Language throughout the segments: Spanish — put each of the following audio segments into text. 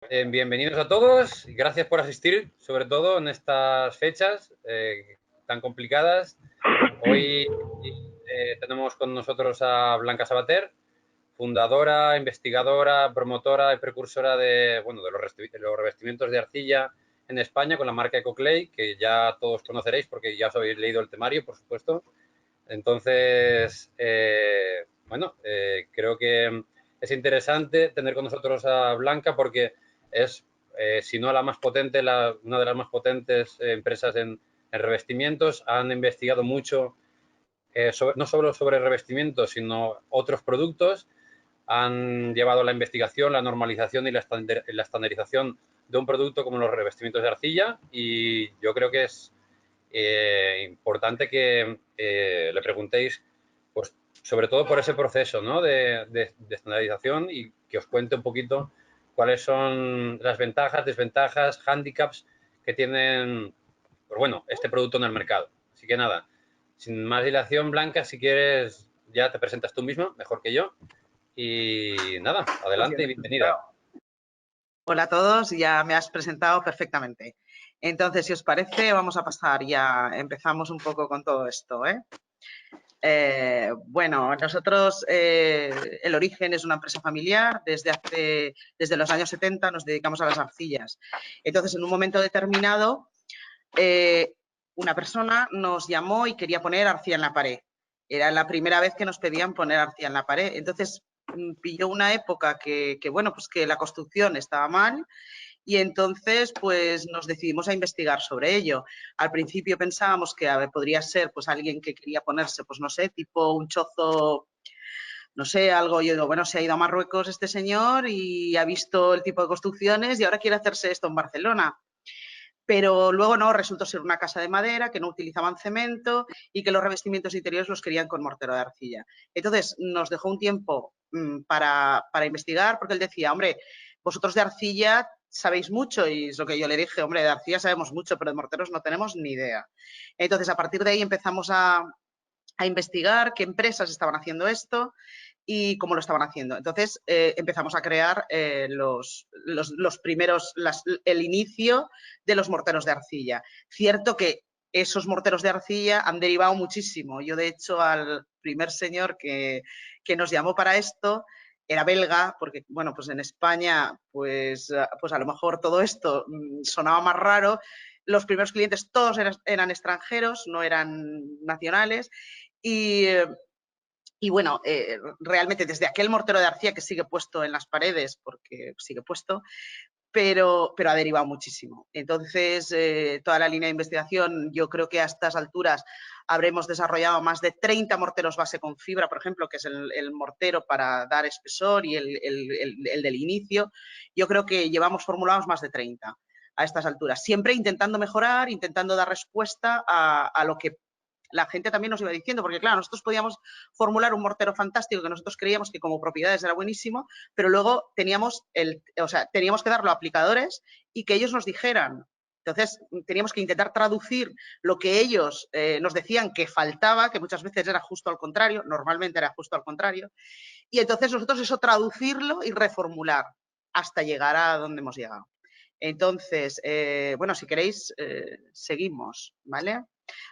Bienvenidos a todos y gracias por asistir, sobre todo en estas fechas tan complicadas. Hoy tenemos con nosotros a Blanca Sabater, fundadora, investigadora, promotora y precursora de los revestimientos de arcilla en España con la marca Ecoclay, que ya todos conoceréis porque ya os habéis leído el temario, por supuesto. Entonces, creo que es interesante tener con nosotros a Blanca porque es, si no la más potente, una de las más potentes empresas en revestimientos. Han investigado mucho, no solo sobre revestimientos, sino otros productos. Han llevado la investigación, la normalización y la estandarización de un producto como los revestimientos de arcilla, y yo creo que es importante que le preguntéis, pues, sobre todo por ese proceso, ¿no?, de estandarización, y que os cuente un poquito cuáles son las ventajas, desventajas, hándicaps que tienen, pues bueno, este producto en el mercado. Así que nada, sin más dilación, Blanca, si quieres ya te presentas tú misma, mejor que yo. Y nada, Pues ya adelante me y he presentado. bienvenida. Hola a todos, ya me has presentado perfectamente. Entonces, si os parece, vamos a pasar ya, empezamos un poco con todo esto, ¿eh? Bueno, nosotros, el origen es una empresa familiar, desde los años 70 nos dedicamos a las arcillas. Entonces, en un momento determinado, una persona nos llamó y quería poner arcilla en la pared. Era la primera vez que nos pedían poner arcilla en la pared. Entonces, pilló una época bueno, pues que la construcción estaba mal, y entonces pues nos decidimos a investigar sobre ello. Al principio pensábamos que podría ser pues alguien que quería ponerse, pues no sé, tipo un chozo, no sé, algo. Yo digo, bueno, se ha ido a Marruecos este señor y ha visto el tipo de construcciones y ahora quiere hacerse esto en Barcelona. Pero luego no, resultó ser una casa de madera, que no utilizaban cemento y que los revestimientos interiores los querían con mortero de arcilla. Entonces nos dejó un tiempo para investigar, porque él decía, hombre, vosotros de arcilla sabéis mucho, y es lo que yo le dije, hombre, de arcilla sabemos mucho, pero de morteros no tenemos ni idea. Entonces, a partir de ahí empezamos a investigar qué empresas estaban haciendo esto y cómo lo estaban haciendo. Entonces empezamos a crear los primeros, el inicio de los morteros de arcilla. Cierto que esos morteros de arcilla han derivado muchísimo. Yo, de hecho, al primer señor que nos llamó para esto era belga, porque, bueno, pues en España, pues a lo mejor todo esto sonaba más raro. Los primeros clientes todos eran extranjeros, no eran nacionales. Y bueno, realmente desde aquel mortero de arcilla que sigue puesto en las paredes, porque sigue puesto, pero ha derivado muchísimo. Entonces, toda la línea de investigación, yo creo que a estas alturas habremos desarrollado más de 30 morteros base con fibra, por ejemplo, que es el mortero para dar espesor y el del inicio. Yo creo que llevamos formulados más de 30 a estas alturas, siempre intentando mejorar, intentando dar respuesta a lo que la gente también nos iba diciendo, porque claro, nosotros podíamos formular un mortero fantástico que nosotros creíamos que como propiedades era buenísimo, pero luego teníamos que darlo a aplicadores y que ellos nos dijeran. Entonces, teníamos que intentar traducir lo que ellos nos decían que faltaba, que muchas veces era justo al contrario, normalmente era justo al contrario, y entonces nosotros eso traducirlo y reformular hasta llegar a donde hemos llegado. Entonces, bueno, si queréis, seguimos, ¿vale?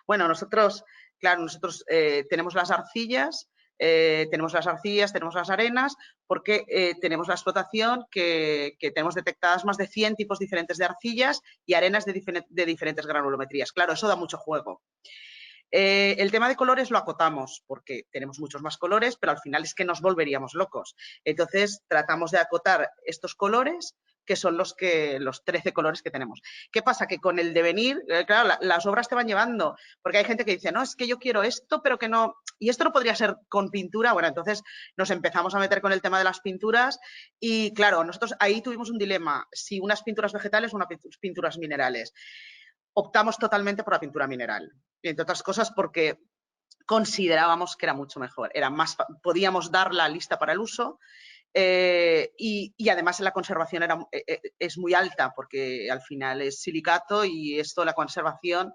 Bueno, nosotros, claro, tenemos las arcillas, tenemos las arenas, porque tenemos la explotación que tenemos detectadas más de 100 tipos diferentes de arcillas y arenas de diferentes granulometrías. Claro, eso da mucho juego. El tema de colores lo acotamos porque tenemos muchos más colores, pero al final es que nos volveríamos locos. Entonces, tratamos de acotar estos colores, que son los 13 colores que tenemos. ¿Qué pasa? Que con el devenir, claro, las obras te van llevando, porque hay gente que dice, no, es que yo quiero esto, pero que no, y esto no podría ser con pintura. Bueno, entonces nos empezamos a meter con el tema de las pinturas y, claro, nosotros ahí tuvimos un dilema, si unas pinturas vegetales o unas pinturas minerales. Optamos totalmente por la pintura mineral, entre otras cosas porque considerábamos que era mucho mejor, podíamos darla lista para el uso, y además la conservación es muy alta, porque al final es silicato y esto, la conservación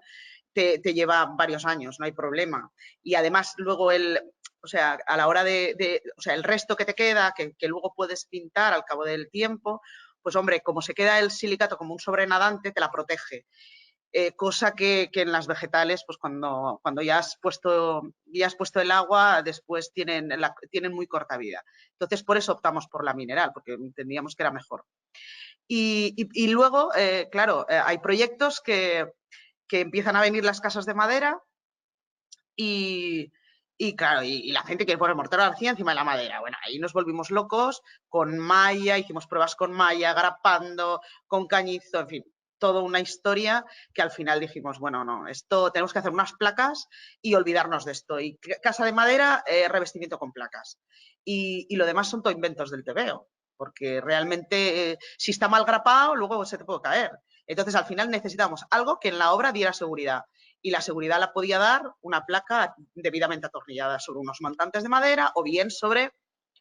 te lleva varios años, no hay problema. Y además luego a la hora el resto que te queda, que luego puedes pintar al cabo del tiempo, pues hombre, como se queda el silicato como un sobrenadante, te la protege. Cosa que en las vegetales, pues cuando ya has puesto el agua, después tienen muy corta vida. Entonces, por eso optamos por la mineral, porque entendíamos que era mejor. Y luego, claro, hay proyectos que empiezan a venir las casas de madera y claro, y la gente quiere poner mortero de arcilla encima de la madera. Bueno, ahí nos volvimos locos con malla, hicimos pruebas con malla, grapando, con cañizo, en fin, toda una historia que al final dijimos, bueno, no, esto tenemos que hacer unas placas y olvidarnos de esto. Y casa de madera, revestimiento con placas. Y lo demás son todo inventos del tebeo, porque realmente si está mal grapado, luego se te puede caer. Entonces, al final necesitamos algo que en la obra diera seguridad. Y la seguridad la podía dar una placa debidamente atornillada sobre unos montantes de madera o bien sobre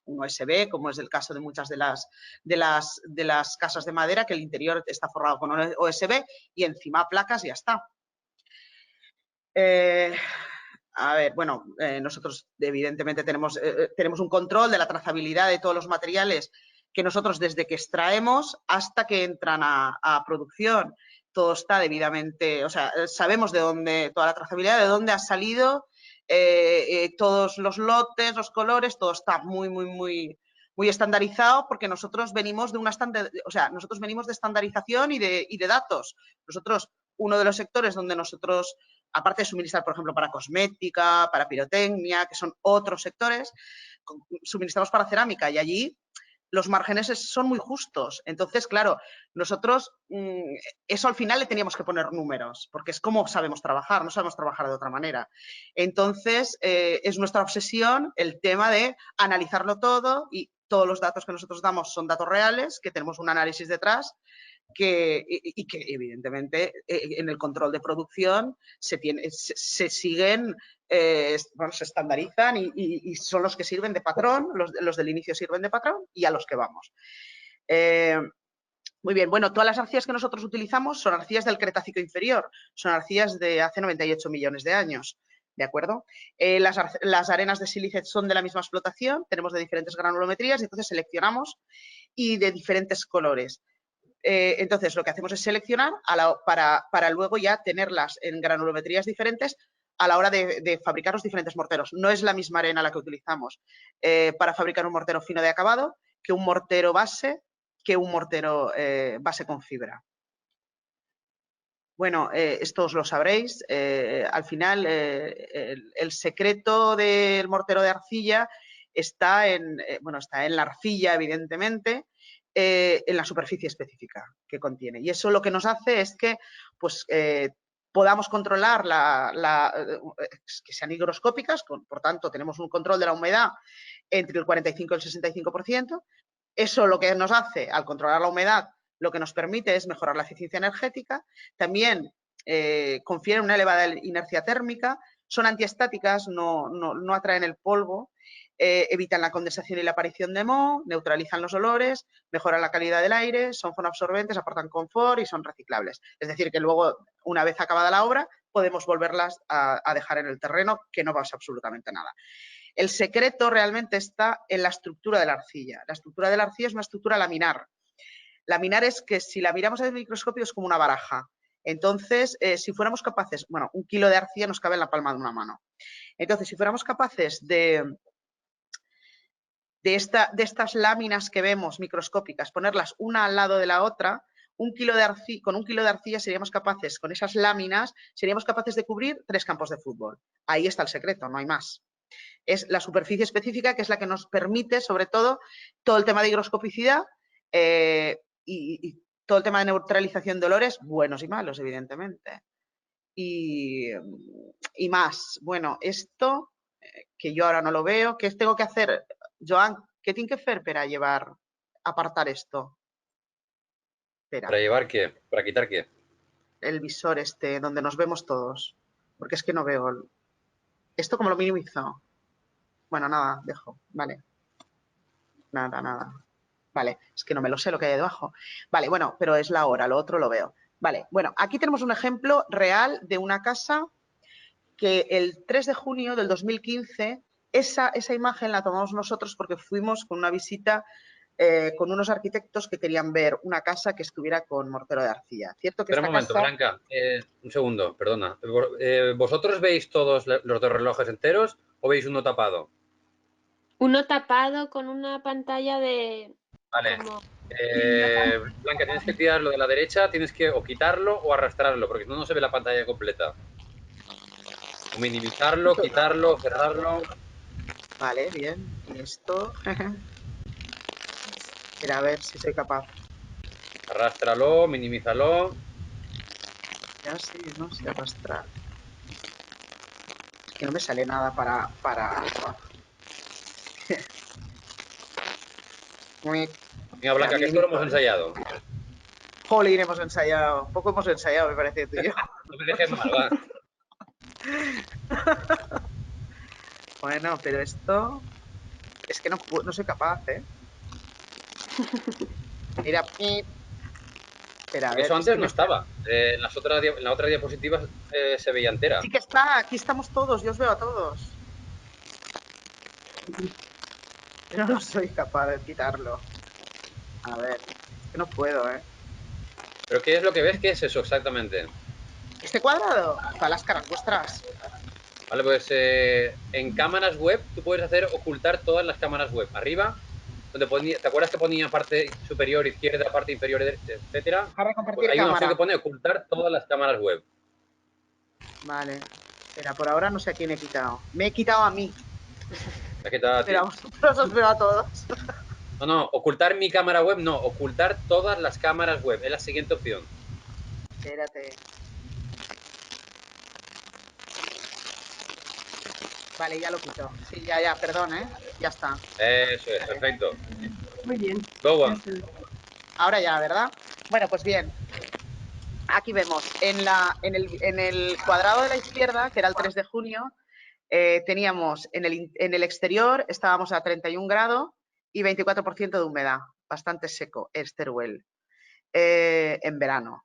un OSB, como es el caso de muchas de las casas de madera, que el interior está forrado con OSB y encima placas y ya está. A ver, bueno, nosotros evidentemente tenemos un control de la trazabilidad de todos los materiales que nosotros desde que extraemos hasta que entran a producción, todo está debidamente, o sea, sabemos de dónde, toda la trazabilidad, de dónde ha salido, todos los lotes, los colores, todo está muy estandarizado porque nosotros venimos de nosotros venimos de estandarización y de datos. Nosotros, uno de los sectores donde nosotros, aparte de suministrar, por ejemplo, para cosmética, para pirotecnia, que son otros sectores, suministramos para cerámica y allí los márgenes son muy justos. Entonces, claro, nosotros eso al final le teníamos que poner números, porque es como sabemos trabajar, no sabemos trabajar de otra manera. Entonces, es nuestra obsesión el tema de analizarlo todo y todos los datos que nosotros damos son datos reales, que tenemos un análisis detrás y que evidentemente en el control de producción se siguen, bueno, se estandarizan y son los que sirven de patrón, los del inicio sirven de patrón y a los que vamos. Muy bien, bueno, todas las arcillas que nosotros utilizamos son arcillas del Cretácico inferior, son arcillas de hace 98 millones de años. ¿De acuerdo? Las arenas de sílice son de la misma explotación, tenemos de diferentes granulometrías y entonces seleccionamos y de diferentes colores. Entonces, lo que hacemos es seleccionar para luego ya tenerlas en granulometrías diferentes a la hora de fabricar los diferentes morteros. No es la misma arena la que utilizamos para fabricar un mortero fino de acabado que un mortero base con fibra. Bueno, esto os lo sabréis. Al final, el secreto del mortero de arcilla está en la arcilla, evidentemente, en la superficie específica que contiene. Y eso lo que nos hace es que pues, podamos controlar que sean higroscópicas, por tanto, tenemos un control de la humedad entre el 45 y el 65%. Eso lo que nos hace, al controlar la humedad, lo que nos permite es mejorar la eficiencia energética. También confieren una elevada inercia térmica, son antiestáticas, no atraen el polvo, evitan la condensación y la aparición de moho, neutralizan los olores, mejoran la calidad del aire, son fonoabsorbentes, aportan confort y son reciclables. Es decir, que luego, una vez acabada la obra, podemos volverlas a dejar en el terreno, que no pasa absolutamente nada. El secreto realmente está en la estructura de la arcilla. La estructura de la arcilla es una estructura laminar. Laminar es que si la miramos al microscopio es como una baraja. Entonces, si fuéramos capaces, bueno, 1 kilo de arcilla nos cabe en la palma de una mano. Entonces, si fuéramos capaces de estas láminas que vemos microscópicas, ponerlas una al lado de la otra, con 1 kilo de arcilla seríamos capaces, con esas láminas, seríamos capaces de cubrir 3 campos de fútbol. Ahí está el secreto, no hay más. Es la superficie específica que es la que nos permite, sobre todo el tema de higroscopicidad y todo el tema de neutralización de olores, buenos y malos, evidentemente. Y más. Bueno, esto, que yo ahora no lo veo, ¿qué tengo que hacer? Joan, ¿qué tengo que hacer para apartar esto? Espera. ¿Para llevar qué? ¿Para quitar qué? El visor donde nos vemos todos. Porque es que no veo. ¿Esto cómo lo minimizo? Bueno, nada, dejo. Vale. Nada. Vale, es que no me lo sé lo que hay debajo. Vale, bueno, pero es la hora, lo otro lo veo. Vale, bueno, aquí tenemos un ejemplo real de una casa que el 3 de junio del 2015, esa imagen la tomamos nosotros porque fuimos con una visita con unos arquitectos que querían ver una casa que estuviera con mortero de arcilla. Cierto que Espera un esta momento, casa... Blanca, un segundo, perdona. ¿Vosotros veis todos los dos relojes enteros o veis uno tapado? Uno tapado con una pantalla de Vale. como... Blanca, tienes que tirarlo de la derecha, tienes que o quitarlo o arrastrarlo, porque si no, no se ve la pantalla completa. O minimizarlo, quitarlo, cerrarlo. Vale, bien. Y esto... Espera, a ver si soy capaz. Arrástralo, minimízalo. Ya sí, no sé arrastrar. Es que no me sale nada para... Mira, Blanca, que esto lo hemos ensayado. Jolín, hemos ensayado. Poco hemos ensayado, me parece, tú y yo. No me dejes mal, va. Bueno, pero esto... Es que no soy capaz, ¿eh? Mira, espera, a ver. Eso Es que antes no estaba. En la otra diapositiva se veía entera. Sí que está, aquí estamos todos, yo os veo a todos. Pero no soy capaz de quitarlo. A ver, es que no puedo, ¿eh? ¿Pero qué es lo que ves? ¿Qué es eso exactamente? Este cuadrado, para las caras vuestras. Vale, pues en cámaras web tú puedes hacer ocultar todas las cámaras web. Arriba, donde ponía, ¿te acuerdas que ponía parte superior izquierda, parte inferior, etcétera? Dejar de Pues compartir hay una opción cámara. que pone ocultar todas las cámaras web. Vale. Espera, por ahora no sé a quién he quitado. Me he quitado a mí, Aquí está a pero a ti. vosotros os veo a todos. No, no, ocultar mi cámara web, no, ocultar todas las cámaras web. Es la siguiente opción. Espérate. Vale, ya lo quito. Sí, ya, perdón, ¿eh? Ya está. Eso es, Vale. perfecto. Muy bien. Go one. Ahora ya, ¿verdad? Bueno, pues bien. Aquí vemos, en el cuadrado de la izquierda, que era el 3 de junio, teníamos en el exterior, estábamos a 31 grados y 24% de humedad, bastante seco, es Teruel, en verano.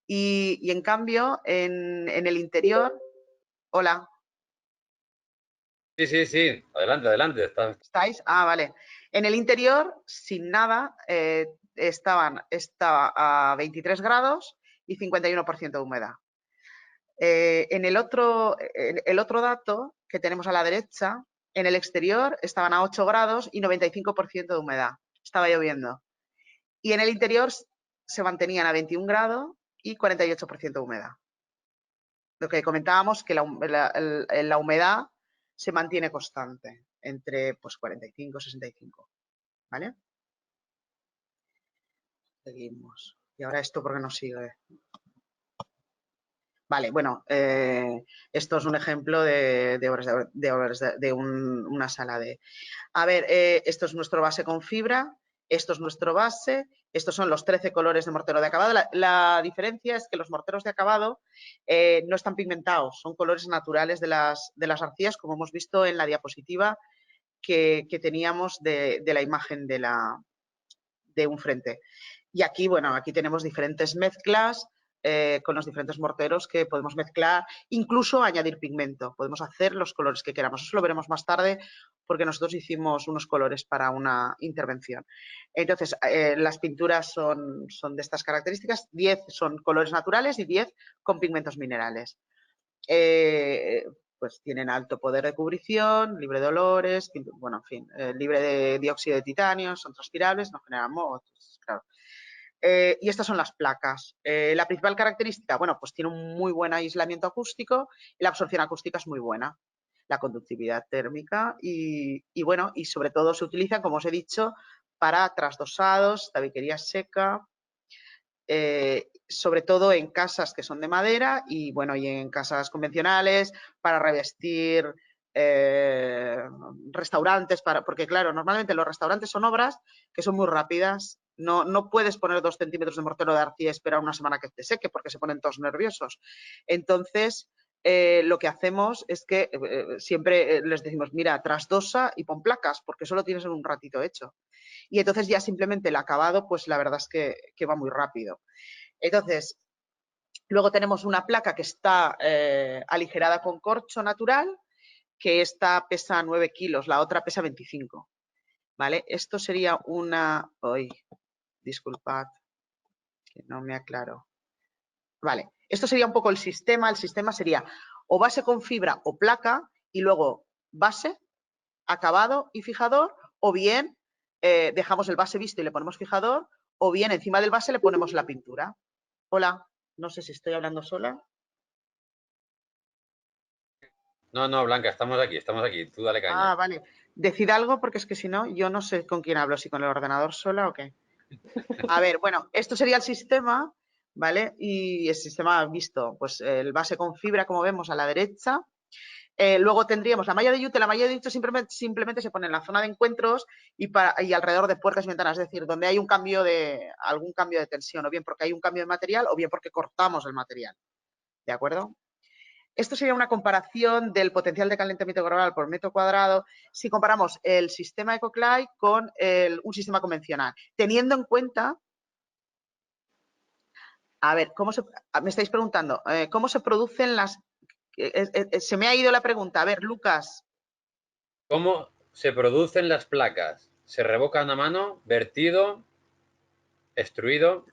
Y en cambio, en el interior, hola, Sí, sí, sí. Adelante, adelante. ¿estáis? Ah, vale. En el interior, sin nada, estaba a 23 grados y 51% de humedad. En el otro dato que tenemos a la derecha, en el exterior estaban a 8 grados y 95% de humedad. Estaba lloviendo. Y en el interior se mantenían a 21 grados y 48% de humedad. Lo que comentábamos, que la humedad se mantiene constante entre pues, 45 y 65. ¿Vale? Seguimos. Y ahora esto, ¿por qué no sigue? Vale, bueno, esto es un ejemplo de obras de una sala de... A ver, esto es nuestro base con fibra, esto es nuestro base, estos son los 13 colores de mortero de acabado. La diferencia es que los morteros de acabado no están pigmentados, son colores naturales de las arcillas, como hemos visto en la diapositiva que teníamos de la imagen de un frente. Y aquí, bueno, aquí tenemos diferentes mezclas con los diferentes morteros que podemos mezclar, incluso añadir pigmento. Podemos hacer los colores que queramos. Eso lo veremos más tarde porque nosotros hicimos unos colores para una intervención. Entonces, las pinturas son de estas características. 10 son colores naturales y 10 con pigmentos minerales. Pues tienen alto poder de cubrición, libre de olores, bueno, en fin, libre de dióxido de titanio, son transpirables, no generan mohos, claro. Y estas son las placas. La principal característica, bueno, pues tiene un muy buen aislamiento acústico y la absorción acústica es muy buena. La conductividad térmica y bueno, y sobre todo se utiliza, como os he dicho, para trasdosados, tabiquería seca, sobre todo en casas que son de madera y bueno, y en casas convencionales para revestir restaurantes, porque claro, normalmente los restaurantes son obras que son muy rápidas. No puedes poner 2 centímetros de mortero de arcilla y esperar una semana que te seque porque se ponen todos nerviosos. Entonces, lo que hacemos es que siempre les decimos, mira, trasdosa y pon placas porque eso lo tienes en un ratito hecho. Y entonces ya simplemente el acabado, pues la verdad es que va muy rápido. Entonces, luego tenemos una placa que está aligerada con corcho natural, que esta pesa 9 kilos, la otra pesa 25. ¿vale? Esto sería una... Uy, disculpad, que no me aclaro. Vale, esto sería un poco el sistema. El sistema sería o base con fibra o placa y luego base, acabado y fijador, o bien dejamos el base visto y le ponemos fijador, o bien encima del base le ponemos la pintura. Hola, no sé si estoy hablando sola. No, no, Blanca, estamos aquí, tú dale caña. Ah, vale. Decid algo porque es que si no, yo no sé con quién hablo, si con el ordenador sola o qué. A ver, bueno, esto sería el sistema, ¿vale? Y el sistema visto, pues el base con fibra, como vemos, a la derecha. Luego tendríamos la malla de yute. La malla de yute simplemente se pone en la zona de encuentros y alrededor de puertas y ventanas, es decir, donde hay algún cambio de tensión, o bien porque hay un cambio de material o bien porque cortamos el material. ¿De acuerdo? Esto sería una comparación del potencial de calentamiento global por metro cuadrado si comparamos el sistema Ecoclay con un sistema convencional, teniendo en cuenta, a ver, me estáis preguntando, ¿cómo se producen las... se me ha ido la pregunta. A ver, Lucas. ¿Cómo se producen las placas? ¿Se revocan a mano? ¿Vertido? ¿Extruido?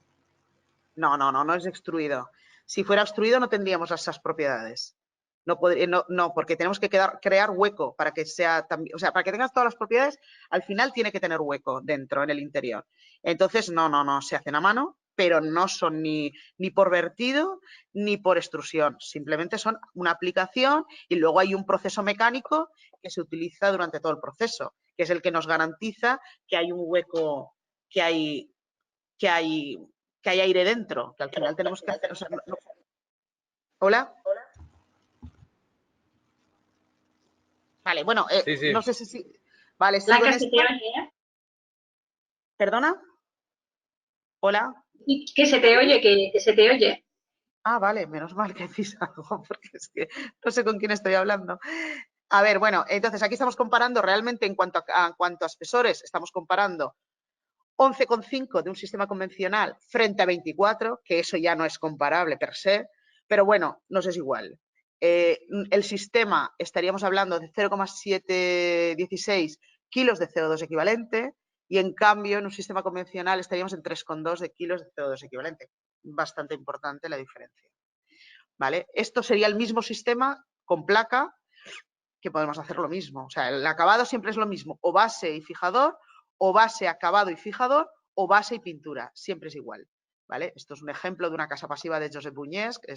No es extruido. Si fuera extruido no tendríamos esas propiedades. No, porque tenemos que crear hueco para que sea también, o sea, para que tengas todas las propiedades, al final tiene que tener hueco dentro, en el interior. Entonces, no, se hacen a mano, pero no son ni por vertido ni por extrusión. Simplemente son una aplicación y luego hay un proceso mecánico que se utiliza durante todo el proceso, que es el que nos garantiza que hay un hueco, que hay aire dentro, que al final tenemos que hacer. O sea, ¿Hola? Vale, bueno, Sí, no sí. sé si... Vale, sigo en Blanca, ¿se esto. te oye? ¿Perdona? ¿Hola? Que se te oye, que se te oye. Ah, vale, menos mal que decís algo, porque es que no sé con quién estoy hablando. A ver, bueno, entonces aquí estamos comparando realmente en cuanto a espesores, estamos comparando 11,5 de un sistema convencional frente a 24, que eso ya no es comparable per se, pero bueno, nos es igual. El sistema estaríamos hablando de 0,716 kilos de CO2 equivalente y en cambio en un sistema convencional estaríamos en 3,2 de kilos de CO2 equivalente. Bastante importante la diferencia. ¿Vale? Esto sería el mismo sistema con placa que podemos hacer lo mismo. O sea, el acabado siempre es lo mismo, o base y fijador, o base, acabado y fijador, o base y pintura, siempre es igual. ¿Vale? Esto es un ejemplo de una casa pasiva de Josep Buñés, que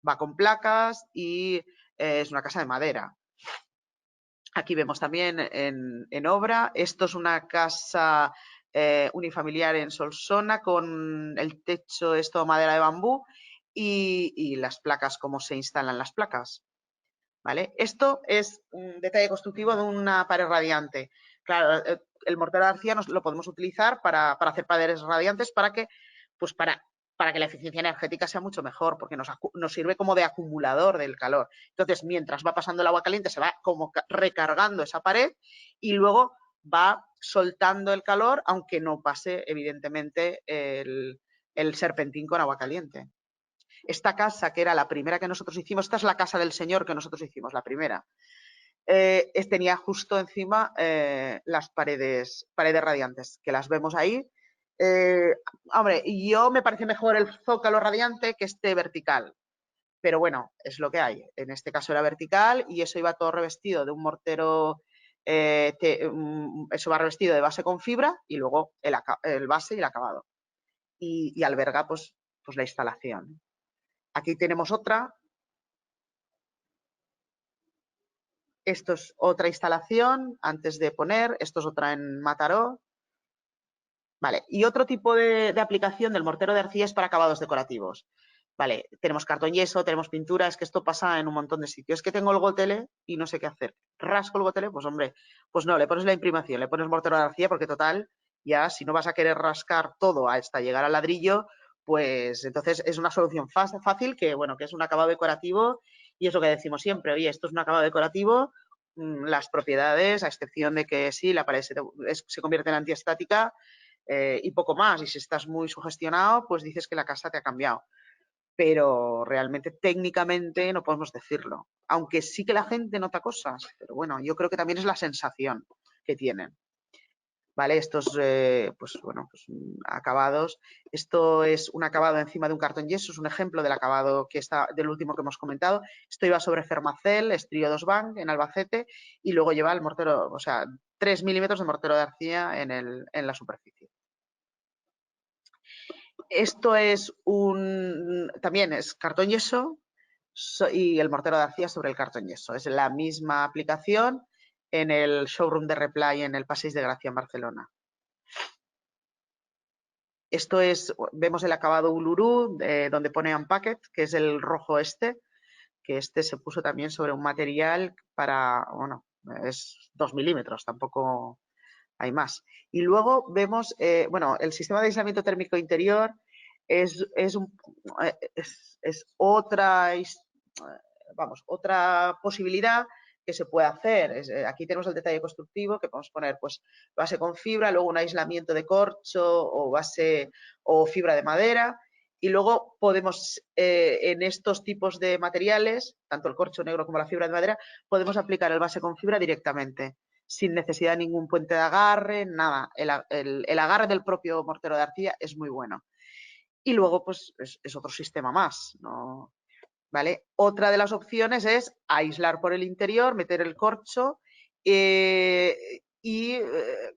va con placas y es una casa de madera. Aquí vemos también en obra, esto es una casa unifamiliar en Solsona con el techo, esto madera de bambú y las placas, cómo se instalan las placas. ¿Vale? Esto es un detalle constructivo de una pared radiante. Claro, el mortero de arcilla lo podemos utilizar para hacer paredes radiantes para que la eficiencia energética sea mucho mejor, porque nos sirve como de acumulador del calor. Entonces, mientras va pasando el agua caliente, se va como recargando esa pared y luego va soltando el calor, aunque no pase, evidentemente, el serpentín con agua caliente. Esta casa, que era la primera que nosotros hicimos, esta es la casa del señor que nosotros hicimos, la primera. Tenía justo encima las paredes radiantes, que las vemos ahí. Hombre, yo me parece mejor el zócalo radiante que este vertical, pero bueno, es lo que hay. En este caso era vertical y eso iba todo revestido de un mortero, eso va revestido de base con fibra y luego el base y el acabado. Y alberga pues la instalación. Aquí tenemos otra. Esto es otra instalación antes de poner. Esto es otra en Mataró. Vale. Y otro tipo de aplicación del mortero de arcilla es para acabados decorativos. Vale, tenemos cartón yeso, tenemos pintura, es que esto pasa en un montón de sitios. Es que tengo el gotele y no sé qué hacer. ¿Rasco el gotele? Pues hombre, pues no, le pones la imprimación, le pones mortero de arcilla porque total, ya si no vas a querer rascar todo hasta llegar al ladrillo, pues entonces es una solución fácil que, bueno, que es un acabado decorativo y es lo que decimos siempre. Oye, esto es un acabado decorativo, las propiedades, a excepción de que sí, la pared se convierte en antiestática y poco más. Y si estás muy sugestionado, pues dices que la casa te ha cambiado. Pero realmente técnicamente no podemos decirlo. Aunque sí que la gente nota cosas, pero bueno, yo creo que también es la sensación que tienen. ¿vale? Estos, pues bueno, pues acabados. Esto es un acabado encima de un cartón yeso, es un ejemplo del acabado que está, del último que hemos comentado. Esto iba sobre Fermacell, Estrío 2 Bank, en Albacete, y luego lleva el mortero, o sea, 3 milímetros de mortero de arcilla en la superficie. Esto es también es cartón yeso y el mortero de arcilla sobre el cartón yeso. Es la misma aplicación en el showroom de Reply en el Passeig de Gracia en Barcelona. Esto es, vemos el acabado Uluru, donde pone Unpacked, que es el rojo que este se puso también sobre un material para, bueno, es 2 milímetros, tampoco hay más. Y luego vemos, bueno, el sistema de aislamiento térmico interior es otra, vamos, otra posibilidad que se puede hacer. Aquí tenemos el detalle constructivo que podemos poner pues base con fibra, luego un aislamiento de corcho o base o fibra de madera y luego podemos en estos tipos de materiales, tanto el corcho negro como la fibra de madera, podemos aplicar el base con fibra directamente sin necesidad de ningún puente de agarre, nada. El agarre del propio mortero de arcilla es muy bueno. Y luego pues es otro sistema más, ¿no? ¿Vale? Otra de las opciones es aislar por el interior, meter el corcho y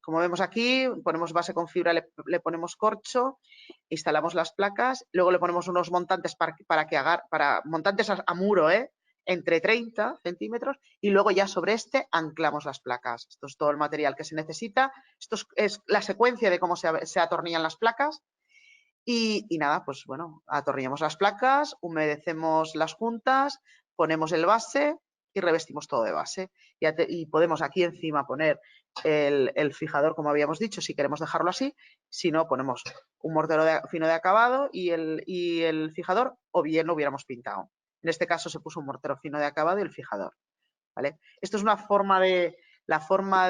como vemos aquí, ponemos base con fibra, le ponemos corcho, instalamos las placas, luego le ponemos unos montantes para montantes a muro, entre 30 centímetros y luego ya sobre este anclamos las placas. Esto es todo el material que se necesita. Esto es la secuencia de cómo se atornillan las placas. Y nada, pues bueno, atornillamos las placas, humedecemos las juntas, ponemos el base y revestimos todo de base. Y podemos aquí encima poner el fijador, como habíamos dicho, si queremos dejarlo así. Si no, ponemos un mortero fino de acabado y el fijador, o bien lo hubiéramos pintado. En este caso se puso un mortero fino de acabado y el fijador. ¿Vale? Esto es la forma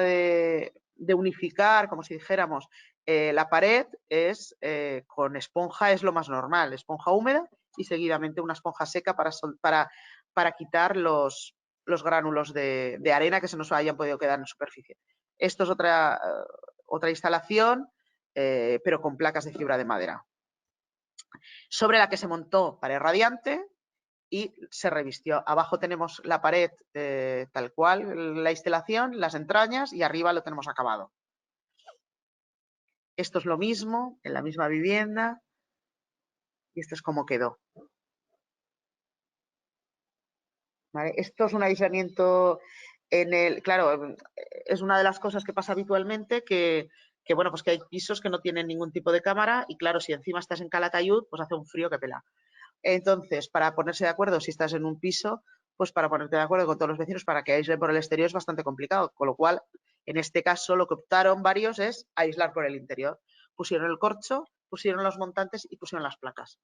de unificar, como si dijéramos, la pared es con esponja, es lo más normal, esponja húmeda y seguidamente una esponja seca para quitar los gránulos de arena que se nos hayan podido quedar en superficie. Esto es otra instalación, pero con placas de fibra de madera, sobre la que se montó pared radiante y se revistió. Abajo tenemos la pared tal cual, la instalación, las entrañas y arriba lo tenemos acabado. Esto es lo mismo, en la misma vivienda y esto es como quedó. ¿Vale? Esto es un aislamiento claro, es una de las cosas que pasa habitualmente que bueno, pues que hay pisos que no tienen ningún tipo de cámara y claro, si encima estás en Calatayud, pues hace un frío que pela. Entonces, para ponerse de acuerdo, si estás en un piso, pues para ponerte de acuerdo con todos los vecinos para que aíslen por el exterior es bastante complicado, con lo cual, en este caso, lo que optaron varios es aislar por el interior. Pusieron el corcho, pusieron los montantes y pusieron las placas.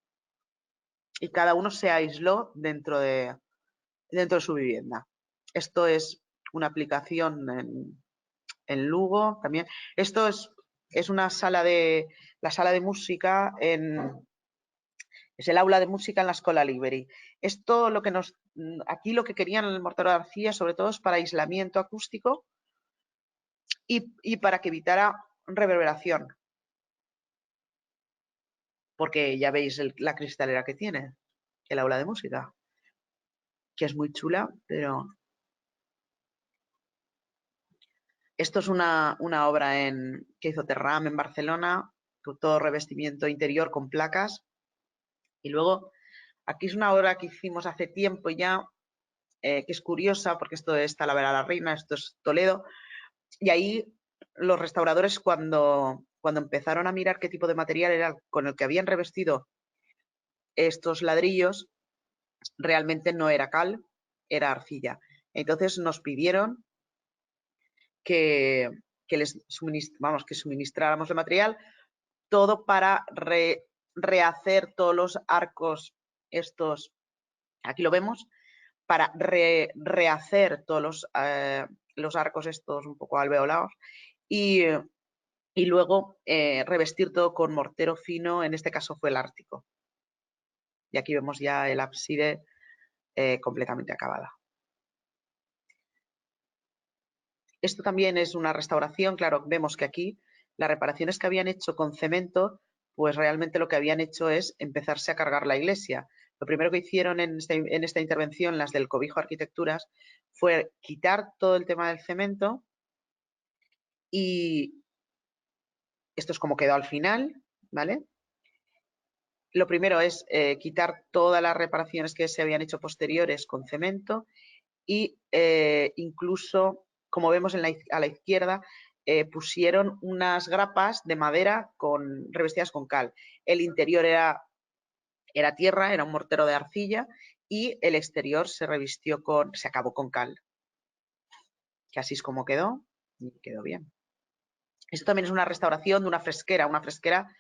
Y cada uno se aisló dentro de su vivienda. Esto es una aplicación en Lugo también. Esto es una la sala de música es el aula de música en la Escola Liberi. Esto lo que aquí lo que querían en el mortero de arcilla sobre todo es para aislamiento acústico y para que evitara reverberación. Porque ya veis la cristalera que tiene, el aula de música, que es muy chula, pero esto es una obra que hizo Terram en Barcelona, con todo revestimiento interior con placas. Y luego, aquí es una obra que hicimos hace tiempo ya, que es curiosa, porque esto es Talavera la Reina, esto es Toledo, y ahí los restauradores cuando empezaron a mirar qué tipo de material era con el que habían revestido estos ladrillos, realmente no era cal, era arcilla. Entonces nos pidieron que suministráramos el material, todo para rehacer todos los arcos estos, aquí lo vemos, para rehacer todos los arcos estos un poco alveolados y luego revestir todo con mortero fino, en este caso fue el ártico. Y aquí vemos ya el ábside completamente acabada. Esto también es una restauración, claro, vemos que aquí las reparaciones que habían hecho con cemento, pues realmente lo que habían hecho es empezarse a cargar la iglesia. Lo primero que hicieron en esta intervención, las del Cobijo Arquitecturas, fue quitar todo el tema del cemento y esto es como quedó al final, ¿vale? Lo primero es quitar todas las reparaciones que se habían hecho posteriores con cemento y incluso, como vemos a la izquierda, pusieron unas grapas de madera revestidas con cal. El interior era tierra, era un mortero de arcilla y el exterior se acabó con cal. Que así es como quedó y quedó bien. Esto también es una restauración de una fresquera. Una fresquera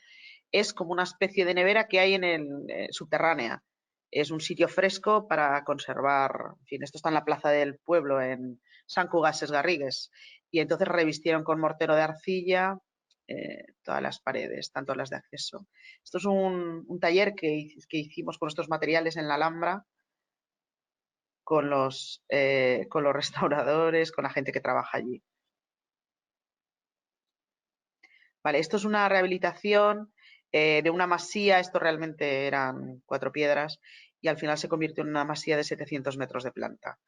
es como una especie de nevera que hay en el subterránea. Es un sitio fresco para conservar. En fin, esto está en la plaza del pueblo, en Sant Cugat Sesgarrigues. Y entonces revistieron con mortero de arcilla todas las paredes, tanto las de acceso. Esto es un taller que hicimos con estos materiales en la Alhambra, con los restauradores, con la gente que trabaja allí. Vale, esto es una rehabilitación de una masía. Esto realmente eran 4 piedras y al final se convirtió en una masía de 700 metros de planta.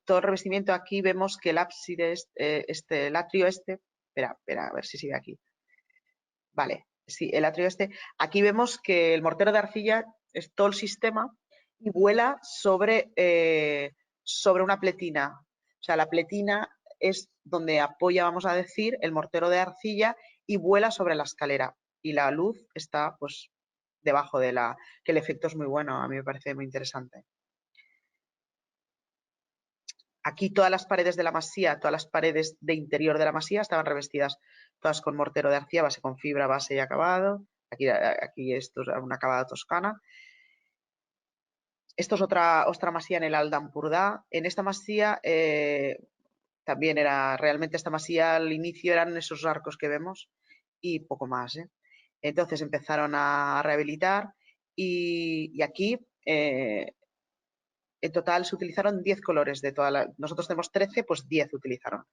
Todo el revestimiento, aquí vemos que el ábside, el atrio espera, a ver si sigue aquí. Vale, sí, el atrio aquí vemos que el mortero de arcilla es todo el sistema y vuela sobre una pletina. O sea, la pletina es donde apoya, vamos a decir, el mortero de arcilla y vuela sobre la escalera. Y la luz está, pues, debajo que el efecto es muy bueno, a mí me parece muy interesante. Aquí todas las paredes de la masía, todas las paredes de interior de la masía estaban revestidas todas con mortero de arcilla, base con fibra, base y acabado. Aquí esto es un acabado toscana. Esto es otra masía en el Alt Empordà. En esta masía también realmente esta masía al inicio eran esos arcos que vemos y poco más. Entonces empezaron a rehabilitar y aquí en total se utilizaron 10 colores de nosotros tenemos 13, pues 10 utilizaron.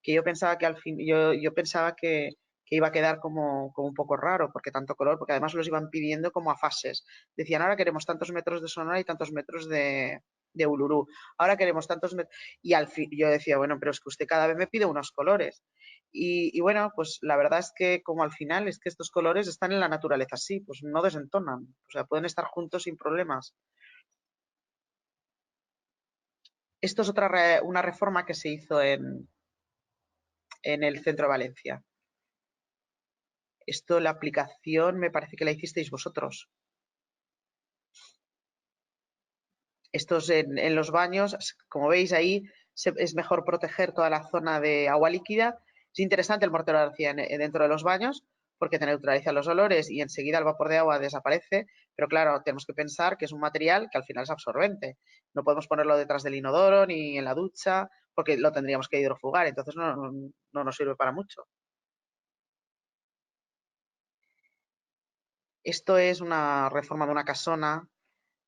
Que yo pensaba que al fin, yo pensaba que iba a quedar como un poco raro, porque tanto color, porque además los iban pidiendo como a fases. Decían, ahora queremos tantos metros de Sonora y tantos metros de Uluru. Ahora queremos tantos metros. Y al fin yo decía, bueno, pero es que usted cada vez me pide unos colores. Y bueno, pues la verdad es que como al final es que estos colores están en la naturaleza así, pues no desentonan. O sea, pueden estar juntos sin problemas. Esto es una reforma que se hizo en el centro de Valencia. Esto, la aplicación, me parece que la hicisteis vosotros. Estos en los baños, como veis ahí, es mejor proteger toda la zona de agua líquida. Es interesante el mortero de arcilla dentro de los baños porque te neutraliza los olores y enseguida el vapor de agua desaparece, pero claro, tenemos que pensar que es un material que al final es absorbente. No podemos ponerlo detrás del inodoro ni en la ducha porque lo tendríamos que hidrofugar, entonces no nos sirve para mucho. Esto es una reforma de una casona.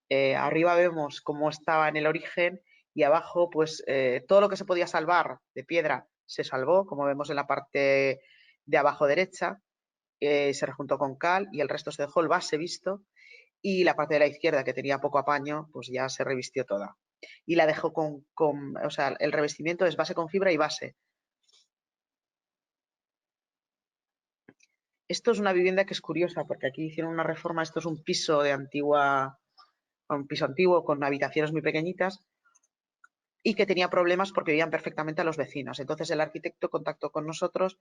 Arriba vemos cómo estaba en el origen y abajo, pues todo lo que se podía salvar de piedra se salvó, como vemos en la parte de abajo derecha. Se rejuntó con cal y el resto se dejó el base visto y la parte de la izquierda, que tenía poco apaño, pues ya se revistió toda. Y la dejó o sea, el revestimiento es base con fibra y base. Esto es una vivienda que es curiosa porque aquí hicieron una reforma. Esto es un piso un piso antiguo con habitaciones muy pequeñitas y que tenía problemas porque veían perfectamente a los vecinos. Entonces el arquitecto contactó con nosotros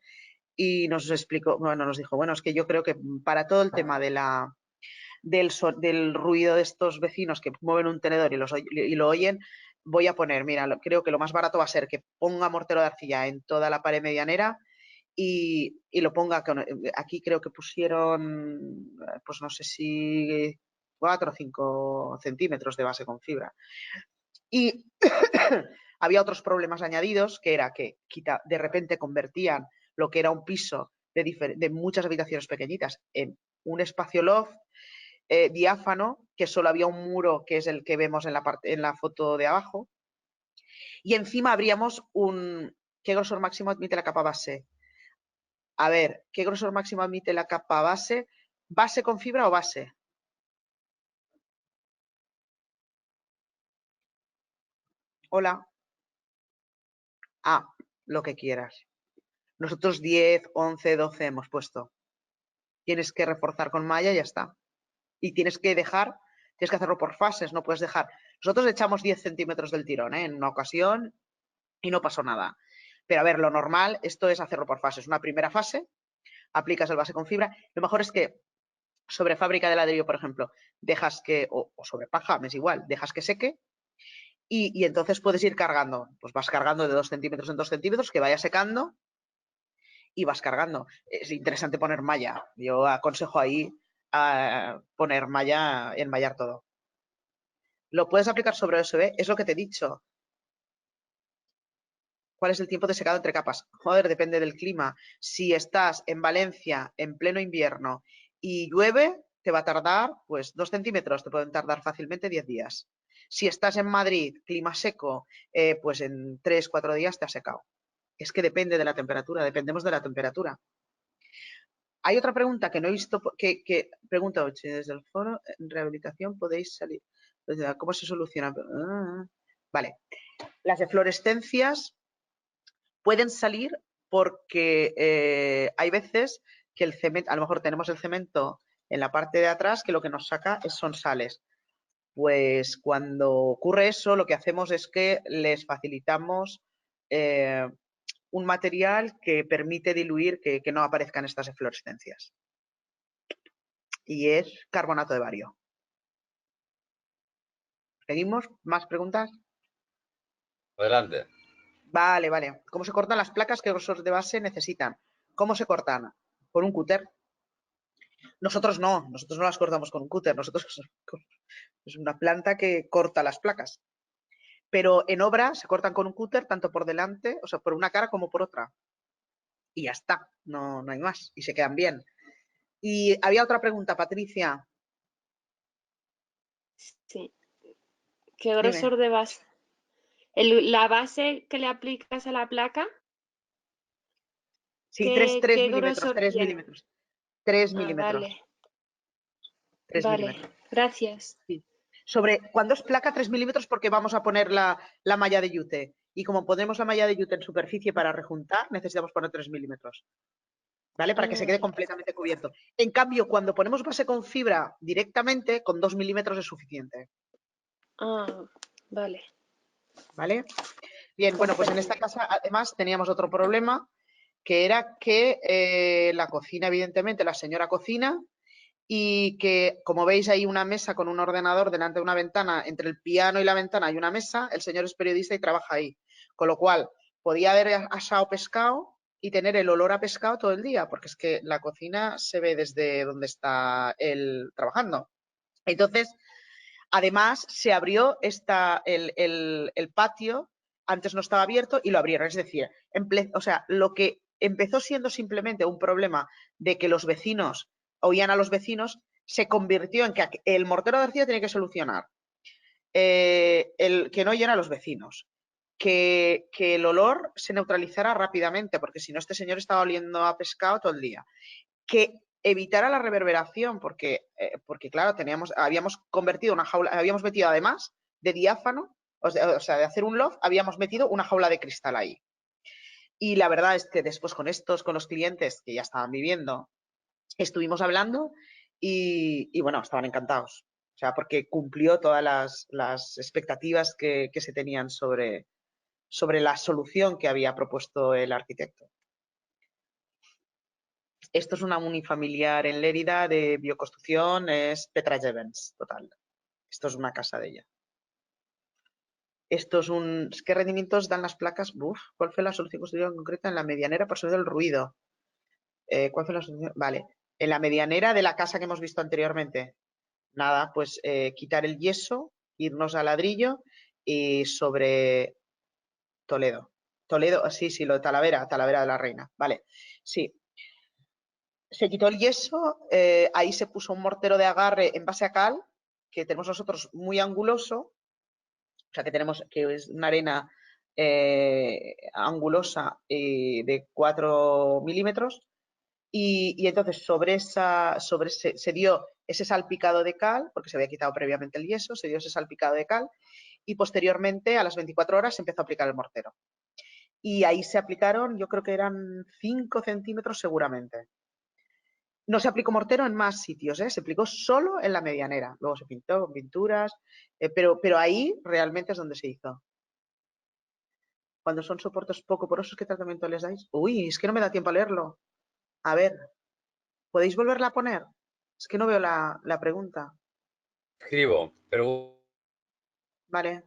y nos explicó, bueno, nos dijo, bueno, es que yo creo que para todo el tema del ruido de estos vecinos que mueven un tenedor y lo oyen, voy a poner, mira, creo que lo más barato va a ser que ponga mortero de arcilla en toda la pared medianera y lo ponga, aquí creo que pusieron, pues no sé si 4 o 5 centímetros de base con fibra. Y había otros problemas añadidos, que era que de repente convertían lo que era un piso de muchas habitaciones pequeñitas en un espacio loft diáfano, que solo había un muro, que es el que vemos en la foto de abajo, y encima abríamos ¿qué grosor máximo admite la capa base? A ver, ¿qué grosor máximo admite la capa base? ¿Base con fibra o base? Hola. Ah, lo que quieras. Nosotros 10, 11, 12 hemos puesto. Tienes que reforzar con malla y ya está. Y tienes que hacerlo por fases, no puedes dejar. Nosotros echamos 10 centímetros del tirón, en una ocasión y no pasó nada. Pero a ver, lo normal, esto es hacerlo por fases. Una primera fase, aplicas el base con fibra. Lo mejor es que sobre fábrica de ladrillo, por ejemplo, dejas que, o sobre paja, es igual, dejas que seque y entonces puedes ir cargando. Pues vas cargando de 2 centímetros en 2 centímetros, que vaya secando y vas cargando. Es interesante poner malla. Yo aconsejo ahí poner malla, enmallar todo. Lo puedes aplicar sobre OSB, es lo que te he dicho. ¿Cuál es el tiempo de secado entre capas? Joder, depende del clima. Si estás en Valencia en pleno invierno y llueve, te va a tardar, pues 2 centímetros, te pueden tardar fácilmente 10 días. Si estás en Madrid, clima seco, pues en 3, 4 días te ha secado. Es que depende de la temperatura, dependemos de la temperatura. Hay otra pregunta que no he visto, que pregunta desde el foro, en rehabilitación podéis salir. ¿Cómo se soluciona? Vale. Las eflorescencias pueden salir porque hay veces que el cemento, a lo mejor tenemos el cemento en la parte de atrás que lo que nos saca son sales. Pues cuando ocurre eso, lo que hacemos es que les facilitamos un material que permite diluir que no aparezcan estas eflorescencias. Y es carbonato de bario. ¿Seguimos? ¿Más preguntas? Adelante. Vale, vale. ¿Cómo se cortan las placas? ¿Qué grosor de base necesitan? ¿Cómo se cortan? Con un cúter. Nosotros no las cortamos con un cúter. Nosotros es una planta que corta las placas. Pero en obra se cortan con un cúter tanto por delante, o sea, por una cara como por otra. Y ya está, no hay más. Y se quedan bien. Y había otra pregunta, Patricia. Sí. ¿Qué Dime. grosor de base? ¿La base que le aplicas a la placa? Sí, 3 ¿Qué milímetros, grosor 3 tiene? milímetros. 3 Ah, milímetros. vale. 3 Vale, milímetros. gracias. Sí. Cuando es placa, 3 milímetros porque vamos a poner la malla de yute. Y como ponemos la malla de yute en superficie para rejuntar, necesitamos poner 3 milímetros. ¿Vale? Para que se quede completamente cubierto. En cambio, cuando ponemos base con fibra directamente, con 2 milímetros es suficiente. Ah, vale. ¿Vale? Bien, bueno, pues en esta casa además teníamos otro problema, que era que la cocina, evidentemente, la señora cocina y que, como veis, hay una mesa con un ordenador delante de una ventana, entre el piano y la ventana hay una mesa, el señor es periodista y trabaja ahí. Con lo cual, podía haber asado pescado y tener el olor a pescado todo el día, porque es que la cocina se ve desde donde está él trabajando. Entonces, además, se abrió el patio, antes no estaba abierto y lo abrieron. Es decir, o sea, lo que empezó siendo simplemente un problema de que los vecinos oían a los vecinos, se convirtió en que el mortero de arcilla tenía que solucionar el que no oyeran a los vecinos, que el olor se neutralizara rápidamente, porque si no este señor estaba oliendo a pescado todo el día, que evitara la reverberación, porque claro, habíamos convertido una jaula, habíamos metido además de diáfano, o sea, de hacer un loft, habíamos metido una jaula de cristal ahí. Y la verdad es que después con los clientes que ya estaban viviendo, estuvimos hablando y bueno, estaban encantados. O sea, porque cumplió todas las expectativas que se tenían sobre la solución que había propuesto el arquitecto. Esto es una unifamiliar en Lérida de bioconstrucción, es Petra Jevons, total. Esto es una casa de ella. ¿Qué rendimientos dan las placas? ¿Cuál fue la solución construida en concreta en la medianera por sobre el ruido? ¿Cuál fue la solución? Vale. En la medianera de la casa que hemos visto anteriormente. Nada, pues quitar el yeso, irnos a ladrillo y sobre Toledo. Toledo, sí, lo de Talavera de la Reina. Vale, sí. Se quitó el yeso, ahí se puso un mortero de agarre en base a cal, que tenemos nosotros muy anguloso, o sea que es una arena angulosa de 4 milímetros, Y entonces se dio ese salpicado de cal, porque se había quitado previamente el yeso, se dio ese salpicado de cal y posteriormente a las 24 horas se empezó a aplicar el mortero. Y ahí se aplicaron, yo creo que eran 5 centímetros seguramente. No se aplicó mortero en más sitios, se aplicó solo en la medianera. Luego se pintó con pinturas, pero ahí realmente es donde se hizo. Cuando son soportes poco porosos, ¿qué tratamiento les dais? Uy, es que no me da tiempo a leerlo. A ver, ¿podéis volverla a poner? Es que no veo la pregunta. Escribo, pregunta Vale.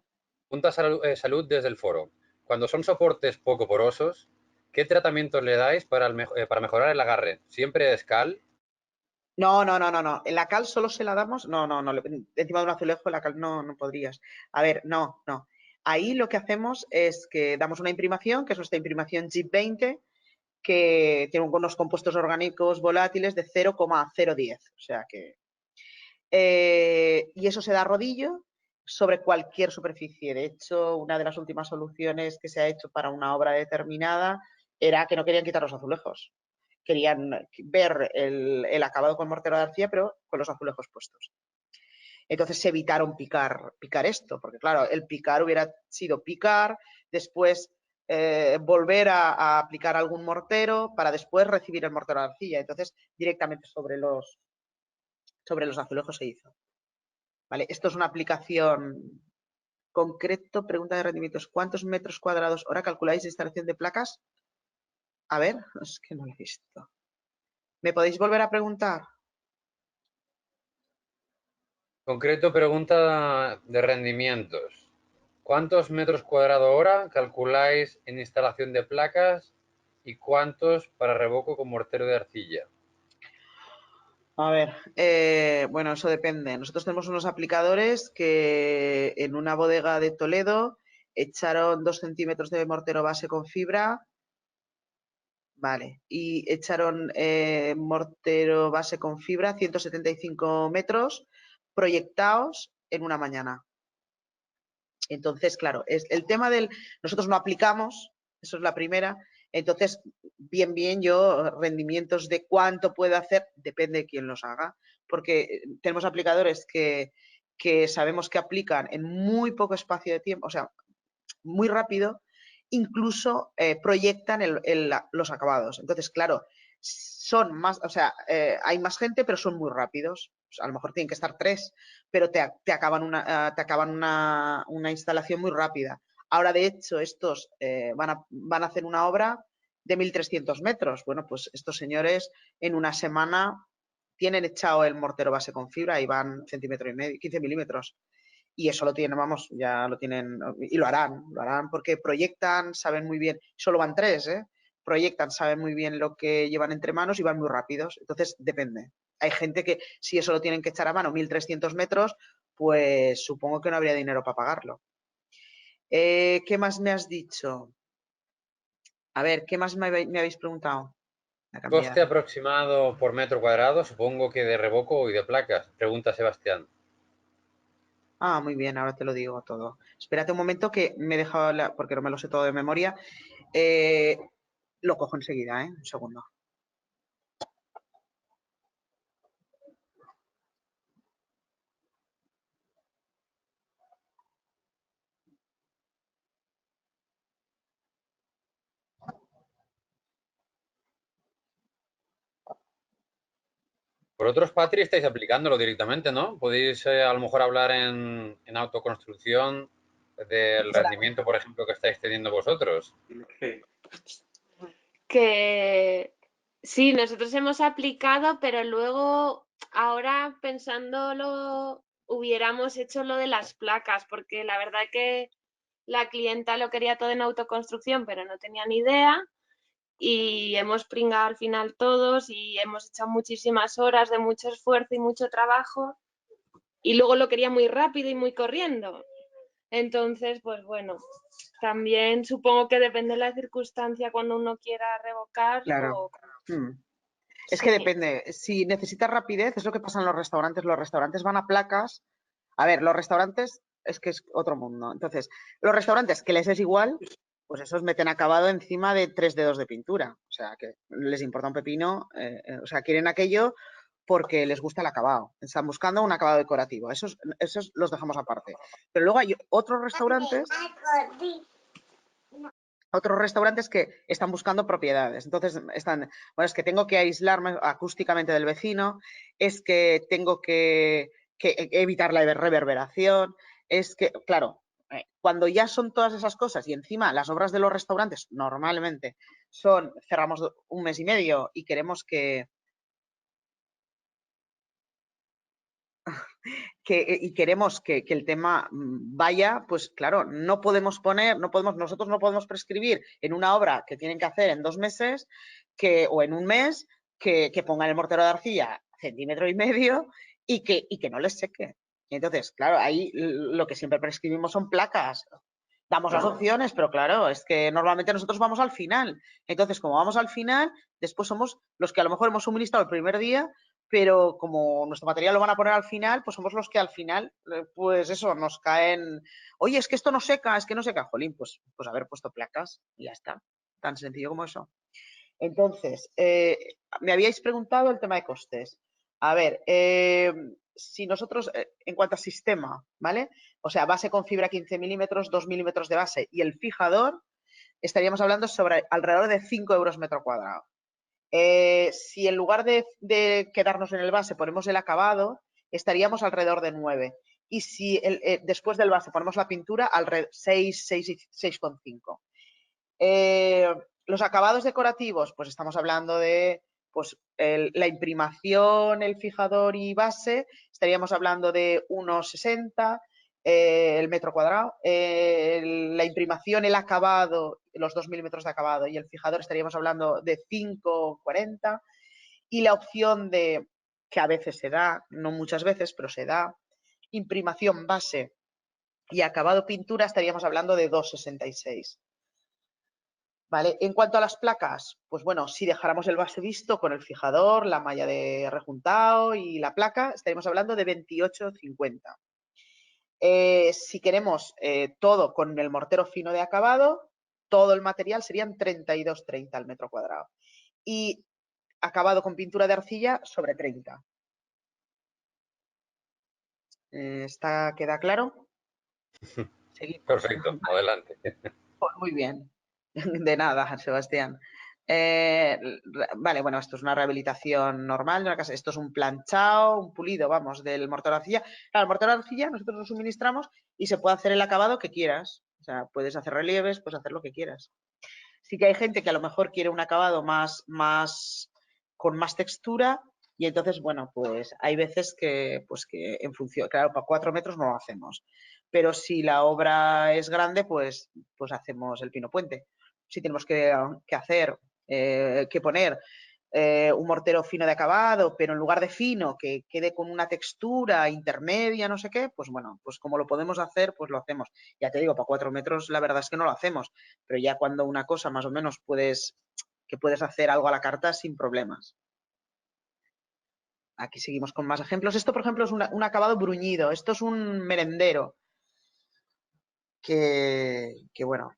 salud desde el foro. Cuando son soportes poco porosos, ¿qué tratamientos le dais para mejorar el agarre? ¿Siempre es cal? No. En la cal solo se la damos. No. Encima de un azulejo, la cal no podrías. A ver, no. Ahí lo que hacemos es que damos una imprimación, que es nuestra imprimación JIP 20, que tiene unos compuestos orgánicos volátiles de 0,010. O sea que. Y eso se da a rodillo sobre cualquier superficie. De hecho, una de las últimas soluciones que se ha hecho para una obra determinada era que no querían quitar los azulejos. Querían ver el acabado con mortero de arcilla, pero con los azulejos puestos. Entonces se evitaron picar esto, porque claro, el picar hubiera sido picar, después volver a aplicar algún mortero para después recibir el mortero de arcilla. Entonces, directamente sobre los azulejos se hizo. Vale, esto es una aplicación concreto, pregunta de rendimientos. ¿Cuántos metros cuadrados hora calculáis de instalación de placas? A ver, es que no lo he visto. ¿Me podéis volver a preguntar? Concreto, pregunta de rendimientos. ¿Cuántos metros cuadrados hora calculáis en instalación de placas y cuántos para revoco con mortero de arcilla? A ver, bueno, eso depende. Nosotros tenemos unos aplicadores que en una bodega de Toledo echaron 2 centímetros de mortero base con fibra, vale, y echaron mortero base con fibra 175 metros proyectados en una mañana. Entonces, claro, es el tema nosotros no aplicamos, eso es la primera. Entonces, bien, yo rendimientos de cuánto puedo hacer, depende de quién los haga, porque tenemos aplicadores que sabemos que aplican en muy poco espacio de tiempo, o sea, muy rápido, incluso proyectan los acabados. Entonces, claro, son más, o sea, hay más gente, pero son muy rápidos. Pues a lo mejor tienen que estar 3, pero te acaban una instalación muy rápida. Ahora, de hecho, estos van a hacer una obra de 1.300 metros. Bueno, pues estos señores en una semana tienen echado el mortero base con fibra y van 1,5 centímetros, 15 milímetros. Y eso lo tienen, vamos, ya lo tienen, y lo harán porque proyectan, saben muy bien, solo van 3, proyectan, saben muy bien lo que llevan entre manos y van muy rápidos. Entonces, depende. Hay gente que si eso lo tienen que echar a mano 1.300 metros, pues supongo que no habría dinero para pagarlo. ¿Qué más me has dicho? A ver, ¿qué más me habéis preguntado? Coste aproximado por metro cuadrado, supongo que de revoco y de placas, pregunta Sebastián. Ah, muy bien, ahora te lo digo todo. Espérate un momento que me he dejado, porque no me lo sé todo de memoria. Lo cojo enseguida, un segundo. Vosotros, Patri, estáis aplicándolo directamente, ¿no? Podéis a lo mejor hablar en autoconstrucción del rendimiento, por ejemplo, que estáis teniendo vosotros. Que sí, nosotros hemos aplicado, pero luego, ahora pensándolo, hubiéramos hecho lo de las placas, porque la verdad que la clienta lo quería todo en autoconstrucción, pero no tenía ni idea. Y hemos pringado al final todos y hemos echado muchísimas horas de mucho esfuerzo y mucho trabajo. Y luego lo quería muy rápido y muy corriendo. Entonces, pues bueno, también supongo que depende de la circunstancia cuando uno quiera revocar. Claro. Es que depende. Si necesitas rapidez, es lo que pasa en los restaurantes. Los restaurantes van a placas. A ver, los restaurantes es que es otro mundo. Entonces, los restaurantes que les es igual, pues esos meten acabado encima de 3 dedos de pintura. O sea, que les importa un pepino. O sea, quieren aquello porque les gusta el acabado. Están buscando un acabado decorativo. Esos los dejamos aparte. Pero luego hay otros restaurantes que están buscando propiedades. Entonces están, bueno, es que tengo que aislarme acústicamente del vecino, es que tengo que evitar la reverberación, es que, claro, cuando ya son todas esas cosas y encima las obras de los restaurantes normalmente cerramos 1 mes y medio y queremos queremos que el tema vaya, pues claro, nosotros no podemos prescribir en una obra que tienen que hacer en 2 meses o en 1 mes que pongan el mortero de arcilla 1,5 centímetros y que no les seque. Entonces, claro, ahí lo que siempre prescribimos son placas. Damos las opciones, pero claro, es que normalmente nosotros vamos al final. Entonces, como vamos al final, después somos los que a lo mejor hemos suministrado el primer día, pero como nuestro material lo van a poner al final, pues somos los que al final, pues eso, nos caen, oye, es que esto no seca, jolín, pues haber puesto placas y ya está, tan sencillo como eso. Entonces, me habíais preguntado el tema de costes. A ver, si nosotros, en cuanto a sistema, ¿vale? O sea, base con fibra 15 milímetros, 2 milímetros de base y el fijador, estaríamos hablando sobre alrededor de 5 euros metro cuadrado. Si en lugar de quedarnos en el base ponemos el acabado, estaríamos alrededor de 9. Y si después del base ponemos la pintura, alrededor 6,5. Los acabados decorativos, pues estamos hablando de pues, la imprimación, el fijador y base, estaríamos hablando de unos 60 el metro cuadrado. La imprimación, el acabado, los 2 milímetros de acabado y el fijador estaríamos hablando de 5,40. Y la opción de, que a veces se da, no muchas veces, pero se da, imprimación base y acabado pintura, estaríamos hablando de 2,66. ¿Vale? En cuanto a las placas, pues bueno, si dejáramos el base visto con el fijador, la malla de rejuntado y la placa, estaríamos hablando de 28,50. Si queremos todo con el mortero fino de acabado, todo el material serían 32,30 al metro cuadrado. Y acabado con pintura de arcilla sobre 30. ¿Queda claro? Seguimos. Perfecto, adelante. Pues muy bien. De nada, Sebastián. Vale, bueno, esto es una rehabilitación normal de una casa. Esto es un planchado, un pulido, vamos, del mortero de arcilla. Claro, el mortero de arcilla nosotros lo suministramos y se puede hacer el acabado que quieras. O sea, puedes hacer relieves, puedes hacer lo que quieras. Sí que hay gente que a lo mejor quiere un acabado con más textura y entonces, bueno, pues hay veces que en función, claro, para 4 metros no lo hacemos. Pero si la obra es grande, pues hacemos el pino puente. Si tenemos que poner un mortero fino de acabado, pero en lugar de fino, que quede con una textura intermedia, no sé qué, pues bueno, pues como lo podemos hacer, pues lo hacemos. Ya te digo, para 4 metros la verdad es que no lo hacemos, pero ya cuando una cosa más o menos puedes hacer algo a la carta sin problemas. Aquí seguimos con más ejemplos. Esto, por ejemplo, es un acabado bruñido. Esto es un merendero que bueno,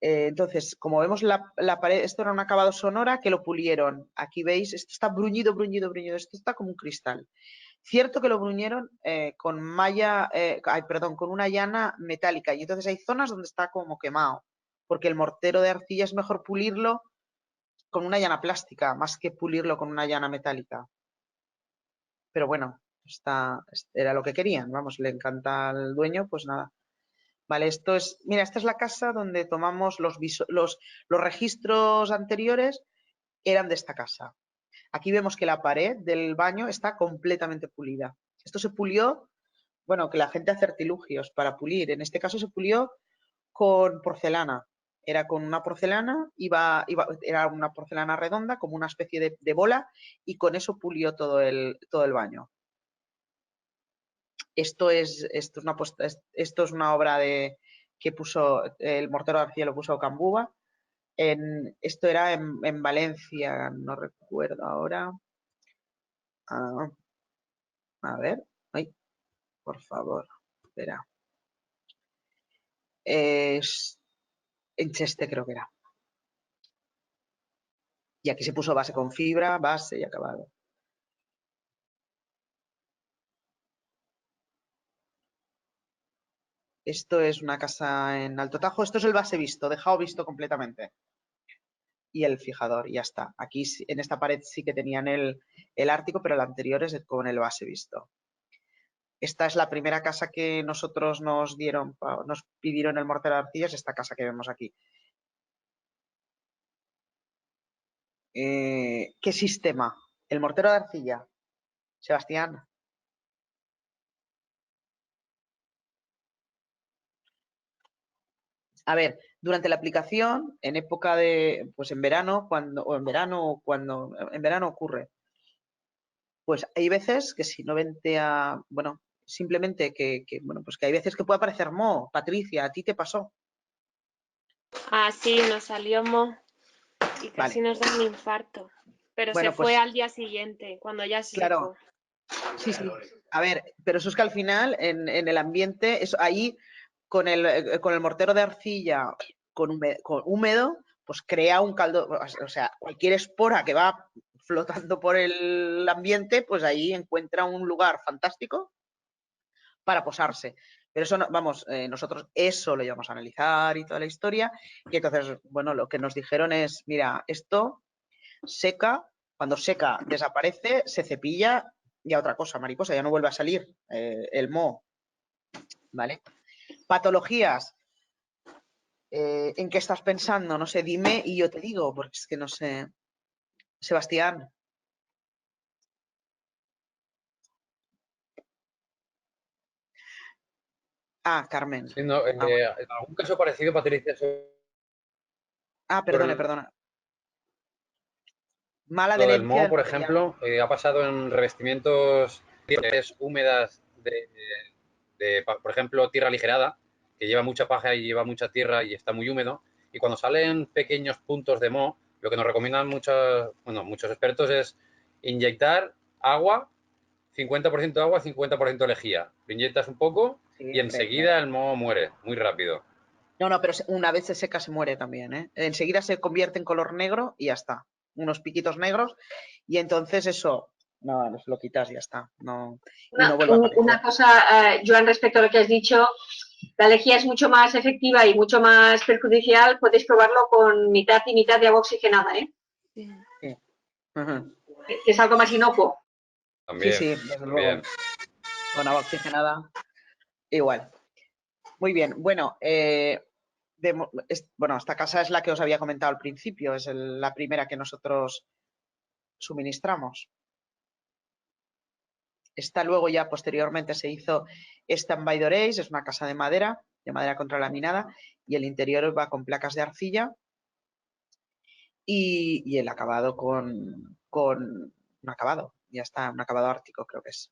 entonces, como vemos la pared, esto era un acabado sonora que lo pulieron. Aquí veis, esto está bruñido, bruñido, bruñido. Esto está como un cristal. Cierto que lo bruñeron con con una llana metálica. Y entonces hay zonas donde está como quemado. Porque el mortero de arcilla es mejor pulirlo con una llana plástica, más que pulirlo con una llana metálica. Pero bueno, era lo que querían. Vamos, le encanta al dueño, pues nada. Vale, esta es la casa donde tomamos los registros anteriores, eran de esta casa. Aquí vemos que la pared del baño está completamente pulida. Esto se pulió, bueno, que la gente hace artilugios para pulir. En este caso se pulió con porcelana. Era con una porcelana, era una porcelana redonda, como una especie de bola, y con eso pulió todo el baño. Esto es una obra que puso el mortero de arcilla, lo puso Cambuba. Esto era en Valencia, no recuerdo ahora. A ver, ay, por favor, espera. En Cheste creo que era. Y aquí se puso base con fibra, base y acabado. Esto es una casa en Alto Tajo. Esto es el base visto, dejado visto completamente. Y el fijador, y ya está. Aquí en esta pared sí que tenían el ártico, pero el anterior es con el base visto. Esta es la primera casa que nosotros nos pidieron el mortero de arcilla, es esta casa que vemos aquí. ¿Qué sistema? ¿El mortero de arcilla? Sebastián. A ver, durante la aplicación, en época de, pues en verano, en verano ocurre. Pues hay veces que si no ventea, bueno, simplemente bueno, pues que hay veces que puede aparecer moho. Patricia, ¿a ti te pasó? Ah, sí, nos salió moho y casi nos da un infarto. Pero Bueno, se fue pues, al día siguiente, cuando ya se claro, secó. sí. A ver, pero eso es que al final, en el ambiente, ahí con el mortero de arcilla con húmedo, pues crea un caldo, o sea, cualquier espora que va flotando por el ambiente, pues ahí encuentra un lugar fantástico para posarse. Pero eso, no, vamos, nosotros eso lo llevamos a analizar y toda la historia. Y entonces, bueno, lo que nos dijeron es, mira, esto seca, cuando seca desaparece, se cepilla y a otra cosa, mariposa, ya no vuelve a salir el moho. ¿Vale? Patologías. ¿En qué estás pensando? No sé, dime y yo te digo, porque es que no sé. Sebastián. Ah, Carmen. Sí, no, en algún caso parecido, Patricia, sobre Perdona. Mala lo del adherencia moho, del por material. ejemplo, ha pasado en revestimientos húmedas por ejemplo, tierra aligerada, que lleva mucha paja y lleva mucha tierra y está muy húmedo. Y cuando salen pequeños puntos de moho, lo que nos recomiendan muchos expertos es inyectar agua, 50% agua, 50% lejía. Lo inyectas un poco y Siempre. enseguida el moho muere, muy rápido. No, pero una vez se seca se muere también, ¿eh? Enseguida se convierte en color negro y ya está. Unos piquitos negros y entonces eso, no, lo quitas y ya está. No, y no vuelve a Una aparecer. cosa, Joan, respecto a lo que has dicho, la lejía es mucho más efectiva y mucho más perjudicial. Puedes probarlo con mitad y mitad de agua oxigenada, ¿eh? Sí. Uh-huh. Que es algo más inocuo. También, Sí, desde también. luego. Con agua oxigenada, igual. Muy bien. Bueno, bueno, esta casa es la que os había comentado al principio, es la primera que nosotros suministramos. Esta luego ya posteriormente se hizo Stand-by Doréis, es una casa de madera contralaminada, y el interior va con placas de arcilla y el acabado con un acabado, ya está, un acabado ártico creo que es.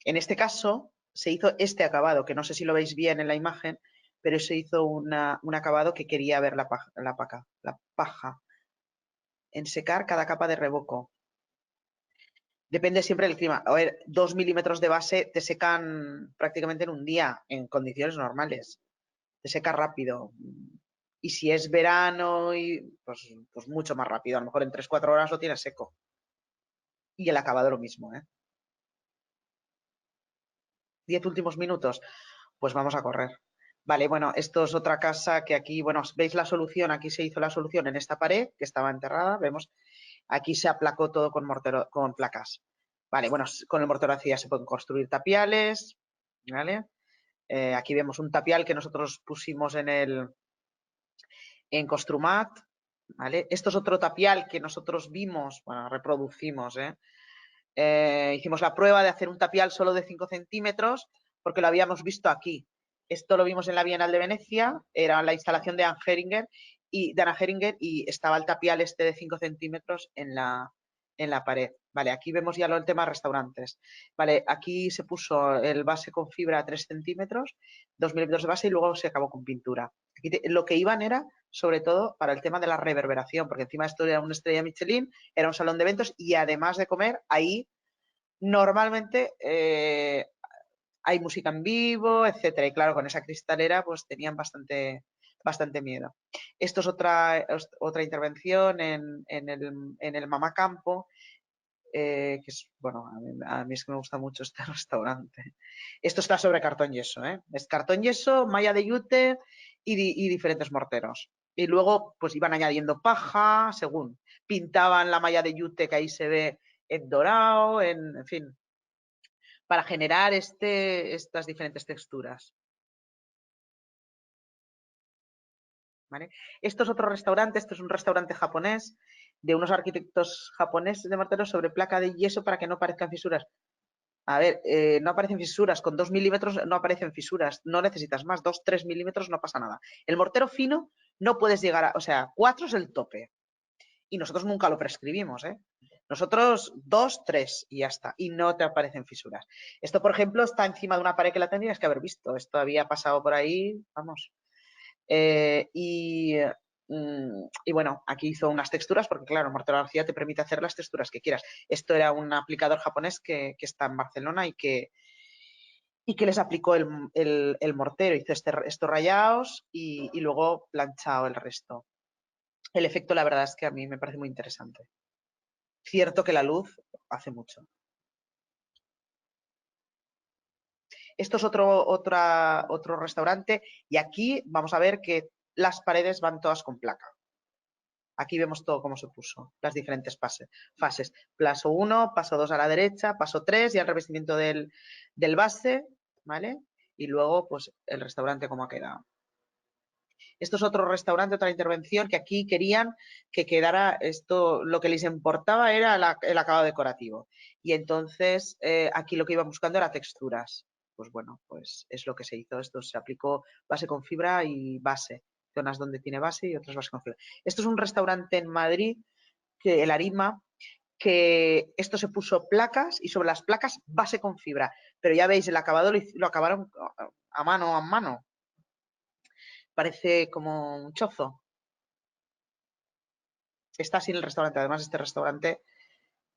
En este caso se hizo este acabado, que no sé si lo veis bien en la imagen, pero se hizo un acabado que quería ver la paja. En secar cada capa de revoco. Depende siempre del clima. A ver, 2 milímetros de base te secan prácticamente en un día, en condiciones normales. Te seca rápido. Y si es verano, pues mucho más rápido. A lo mejor en 3-4 horas lo tienes seco. Y el acabado lo mismo, ¿eh? 10 últimos minutos, pues vamos a correr. Vale, bueno, esto es otra casa que aquí, bueno, veis la solución, aquí se hizo la solución en esta pared que estaba enterrada, vemos, aquí se aplacó todo con mortero, con placas. Vale, bueno, con el mortero de arcilla se pueden construir tapiales, ¿vale? Aquí vemos un tapial que nosotros pusimos en Construmat, ¿vale? Esto es otro tapial que nosotros vimos, bueno, reproducimos, hicimos la prueba de hacer un tapial solo de 5 centímetros porque lo habíamos visto aquí. Esto lo vimos en la Bienal de Venecia, era la instalación de Anna Heringer y estaba el tapial este de 5 centímetros en la pared. Vale, aquí vemos ya el tema restaurantes. Vale, aquí se puso el base con fibra a 3 centímetros, 2 milímetros de base y luego se acabó con pintura. Aquí lo que iban era, sobre todo, para el tema de la reverberación, porque encima esto era una estrella Michelin, era un salón de eventos y además de comer, ahí normalmente hay música en vivo, etcétera. Y claro, con esa cristalera pues tenían bastante bastante miedo. Esto es otra intervención en el Mamacampo, que es, bueno, a mí es que me gusta mucho este restaurante. Esto está sobre cartón yeso, ¿eh? Es cartón yeso, malla de yute y diferentes morteros. Y luego pues iban añadiendo paja, según pintaban la malla de yute que ahí se ve en dorado, en fin, para generar estas diferentes texturas. ¿Vale? Esto es otro restaurante, esto es un restaurante japonés de unos arquitectos japoneses de morteros sobre placa de yeso para que no aparezcan fisuras. A ver, no aparecen fisuras, con 2 milímetros no aparecen fisuras, no necesitas más, 2-3 milímetros no pasa nada. El mortero fino no puedes llegar a, o sea, 4 es el tope. Y nosotros nunca lo prescribimos, ¿eh? Nosotros 2, 3 y ya está. Y no te aparecen fisuras. Esto, por ejemplo, está encima de una pared que la tendrías que haber visto. Esto había pasado por ahí, vamos. Y bueno, aquí hizo unas texturas porque, claro, Mortero García te permite hacer las texturas que quieras. Esto era un aplicador japonés que está en Barcelona y que les aplicó el mortero. Hizo estos rayados y luego planchado el resto. El efecto, la verdad es que a mí me parece muy interesante. Cierto que la luz hace mucho. Esto es otro restaurante y aquí vamos a ver que las paredes van todas con placa. Aquí vemos todo cómo se puso, las diferentes fases. Paso 1, paso 2 a la derecha, paso 3 y el revestimiento del base, ¿vale? Y luego, pues, el restaurante cómo ha quedado. Esto es otro restaurante, otra intervención que aquí querían que quedara esto, lo que les importaba era el acabado decorativo. Y entonces aquí lo que iban buscando era texturas. Pues bueno, pues es lo que se hizo. Esto se aplicó base con fibra y base. Zonas donde tiene base y otras base con fibra. Esto es un restaurante en Madrid, el Arima, que esto se puso placas y sobre las placas base con fibra. Pero ya veis, el acabado lo acabaron a mano. Parece como un chozo. Está así en el restaurante. Además, este restaurante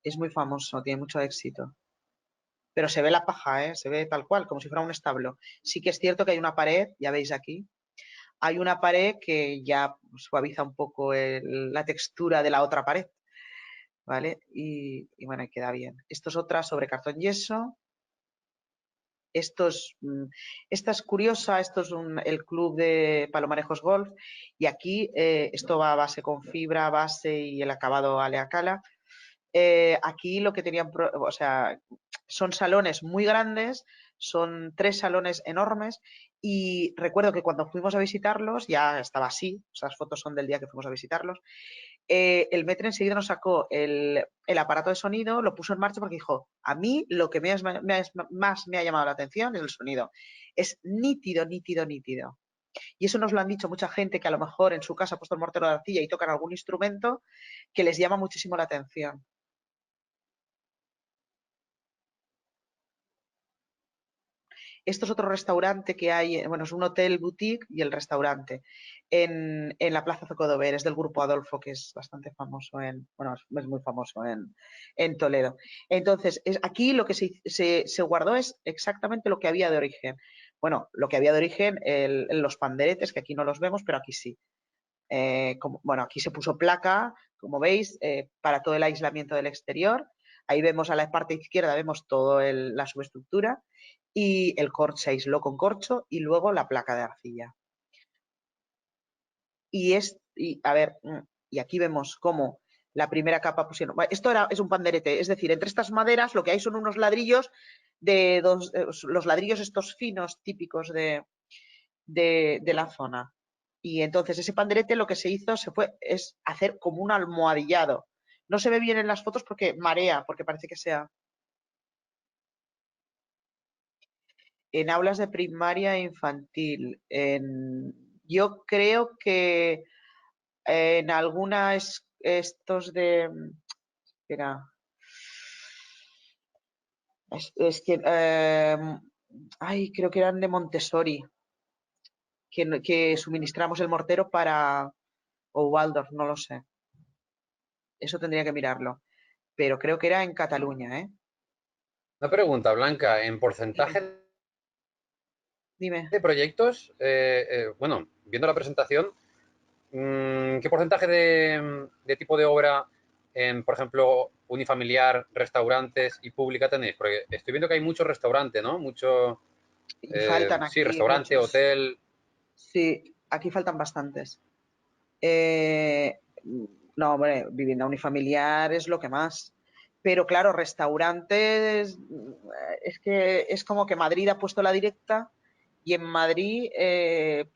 es muy famoso, tiene mucho éxito. Pero se ve la paja, ¿eh? Se ve tal cual, como si fuera un establo. Sí que es cierto que hay una pared, ya veis aquí, hay una pared que ya suaviza un poco la textura de la otra pared, ¿vale? Y bueno, queda bien. Esto es otra sobre cartón yeso. Esta es curiosa, esto es el club de Palomarejos Golf y aquí esto va a base con fibra, base y el acabado aleacala. Aquí lo que tenían, o sea, son salones muy grandes, son 3 salones enormes y recuerdo que cuando fuimos a visitarlos ya estaba así, esas fotos son del día que fuimos a visitarlos, el Metre enseguida nos sacó el aparato de sonido, lo puso en marcha porque dijo, a mí lo que más me ha llamado la atención es el sonido. Es nítido. Y eso nos lo han dicho mucha gente que a lo mejor en su casa ha puesto el mortero de arcilla y tocan algún instrumento que les llama muchísimo la atención. Esto es otro restaurante que hay, bueno, es un hotel boutique y el restaurante en la Plaza Zocodover, es del Grupo Adolfo, que es bastante famoso bueno, es muy famoso en Toledo. Entonces, aquí lo que se guardó es exactamente lo que había de origen. Bueno, lo que había de origen, los panderetes, que aquí no los vemos, pero aquí sí. Bueno, aquí se puso placa, como veis, para todo el aislamiento del exterior. Ahí vemos a la parte izquierda, vemos toda la subestructura y el corcho se aisló con corcho y luego la placa de arcilla. Y a ver, y aquí vemos cómo la primera capa pusieron. Esto es un panderete, es decir, entre estas maderas lo que hay son unos ladrillos los ladrillos estos finos típicos de la zona. Y entonces ese panderete lo que se hizo es hacer como un almohadillado. No se ve bien en las fotos porque marea, porque parece que sea. En aulas de primaria e infantil. Yo creo que en algunas estos de... Espera. Es que... creo que eran de Montessori. Que suministramos el mortero para... O Waldorf, no lo sé. Eso tendría que mirarlo. Pero creo que era en Cataluña, ¿eh? Una pregunta, Blanca, en porcentaje Dime. De proyectos, bueno, viendo la presentación, ¿qué porcentaje de tipo de obra en, por ejemplo, unifamiliar, restaurantes y pública tenéis? Porque estoy viendo que hay mucho restaurante, ¿no? Mucho, Y faltan sí, aquí restaurante, muchos. hotel. Sí, aquí faltan bastantes. No, hombre, vivienda unifamiliar es lo que más. Pero claro, restaurantes, es que es como que Madrid ha puesto la directa y en Madrid,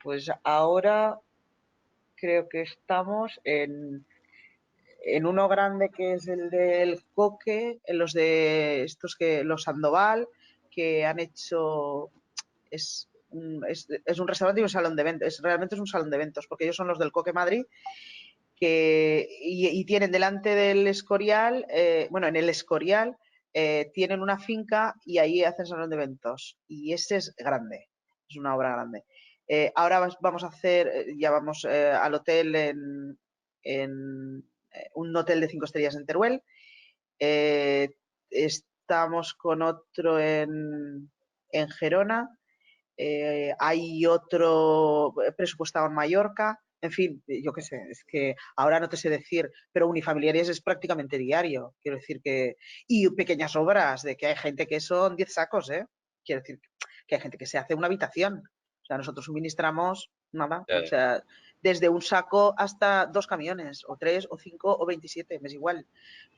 pues ahora creo que estamos en uno grande que es el del Coque, en los de estos que los Sandoval, que han hecho, es un restaurante y un salón de eventos, realmente es un salón de eventos, porque ellos son los del Coque Madrid, y tienen delante del Escorial, bueno, en el Escorial, tienen una finca y ahí hacen salón de eventos. Y ese es grande, es una obra grande. Ahora vamos a hacer, ya vamos al hotel en un hotel de 5 estrellas en Teruel. Estamos con otro en Gerona. Hay otro presupuestado en Mallorca. En fin, yo qué sé, es que ahora no te sé decir, pero unifamiliares es prácticamente diario. Quiero decir que. Y pequeñas obras, de que hay gente que son 10 sacos, ¿eh? Quiero decir que hay gente que se hace una habitación. O sea, nosotros suministramos nada. Ya, O sea, desde un saco hasta 2 camiones, o 3, o 5, o 27, me es igual.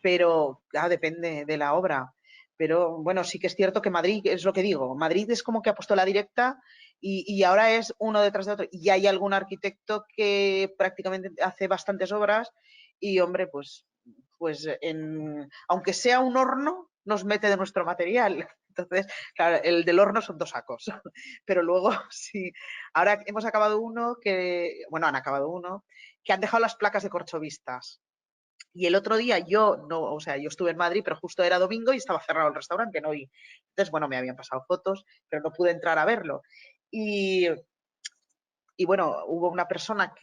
Pero, claro, depende de la obra. Pero bueno, sí que es cierto que Madrid, es lo que digo, Madrid es como que ha puesto la directa y ahora es uno detrás de otro. Y hay algún arquitecto que prácticamente hace bastantes obras y, hombre, pues aunque sea un horno, nos mete de nuestro material. Entonces, claro, el del horno son 2 sacos. Pero luego, sí, ahora hemos acabado uno que, bueno, han acabado uno, que han dejado las placas de corcho vistas. Y el otro día yo no, o sea, yo estuve en Madrid, pero justo era domingo y estaba cerrado el restaurante, no vi. Entonces, bueno, me habían pasado fotos, pero no pude entrar a verlo. Y, y bueno, hubo una persona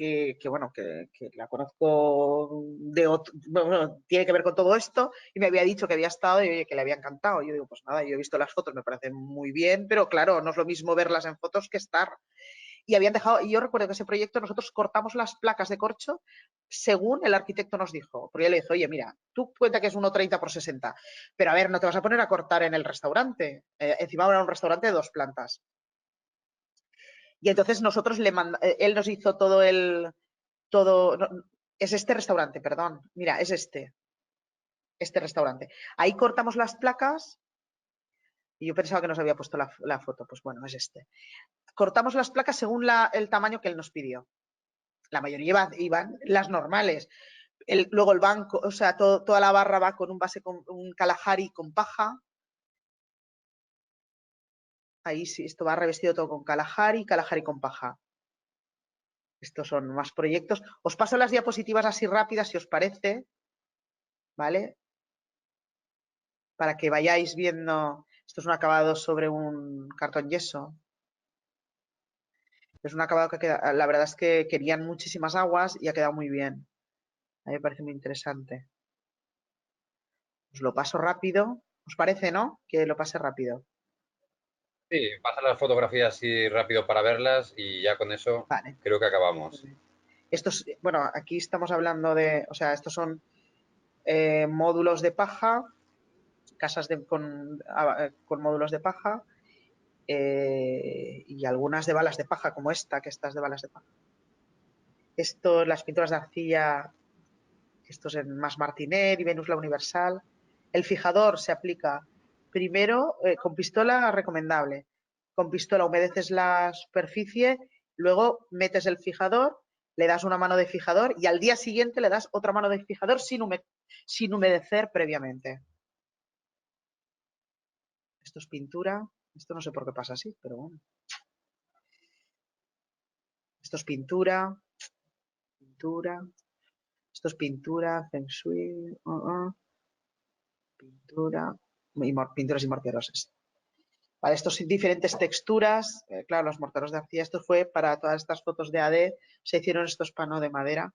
bueno, que la conozco bueno, tiene que ver con todo esto y me había dicho que había estado y oye, que le había encantado. Yo digo, pues nada, yo he visto las fotos, me parecen muy bien, pero claro, no es lo mismo verlas en fotos que estar. Y habían dejado, y yo recuerdo que ese proyecto nosotros cortamos las placas de corcho según el arquitecto nos dijo, porque yo le dije, oye, mira, tú cuenta que es 1,30 por 60, pero a ver, no te vas a poner a cortar en el restaurante, encima era un restaurante de 2 plantas. Y entonces nosotros él nos hizo no, es este restaurante, perdón, mira, es este restaurante. Ahí cortamos las placas y yo pensaba que nos había puesto la foto, pues bueno, es este. Cortamos las placas según el tamaño que él nos pidió. La mayoría iban las normales. Luego el banco, o sea, toda la barra va con un base, con un Kalahari con paja. Ahí sí, esto va revestido todo con Kalahari con paja. Estos son más proyectos. Os paso las diapositivas así rápidas, si os parece, ¿vale? Para que vayáis viendo. Esto es un acabado sobre un cartón yeso. Es un acabado que queda, la verdad es que querían muchísimas aguas y ha quedado muy bien. A mí me parece muy interesante. Os lo paso rápido. ¿Os parece, no? Que lo pase rápido. sí, pasa las fotografías así rápido para verlas y ya con eso Vale. creo que acabamos. Estos, bueno, aquí estamos hablando de, o sea, estos son módulos de paja, casas con módulos de paja y algunas de balas de paja, como esta, que estas de balas de paja. Esto, las pinturas de arcilla, estos en Mas Martiner y Venus la Universal. El fijador se aplica primero con pistola recomendable. Con pistola humedeces la superficie, luego metes el fijador, le das una mano de fijador y al día siguiente le das otra mano de fijador sin humedecer previamente. Esto es pintura. Esto no sé por qué pasa así, pero bueno. Esto es pintura. Pintura. Esto es pintura, feng shui. Pintura. Pinturas y morteros. Vale, estos diferentes texturas. Claro, los morteros de arcilla. Esto fue para todas estas fotos de AD. Se hicieron estos panos de madera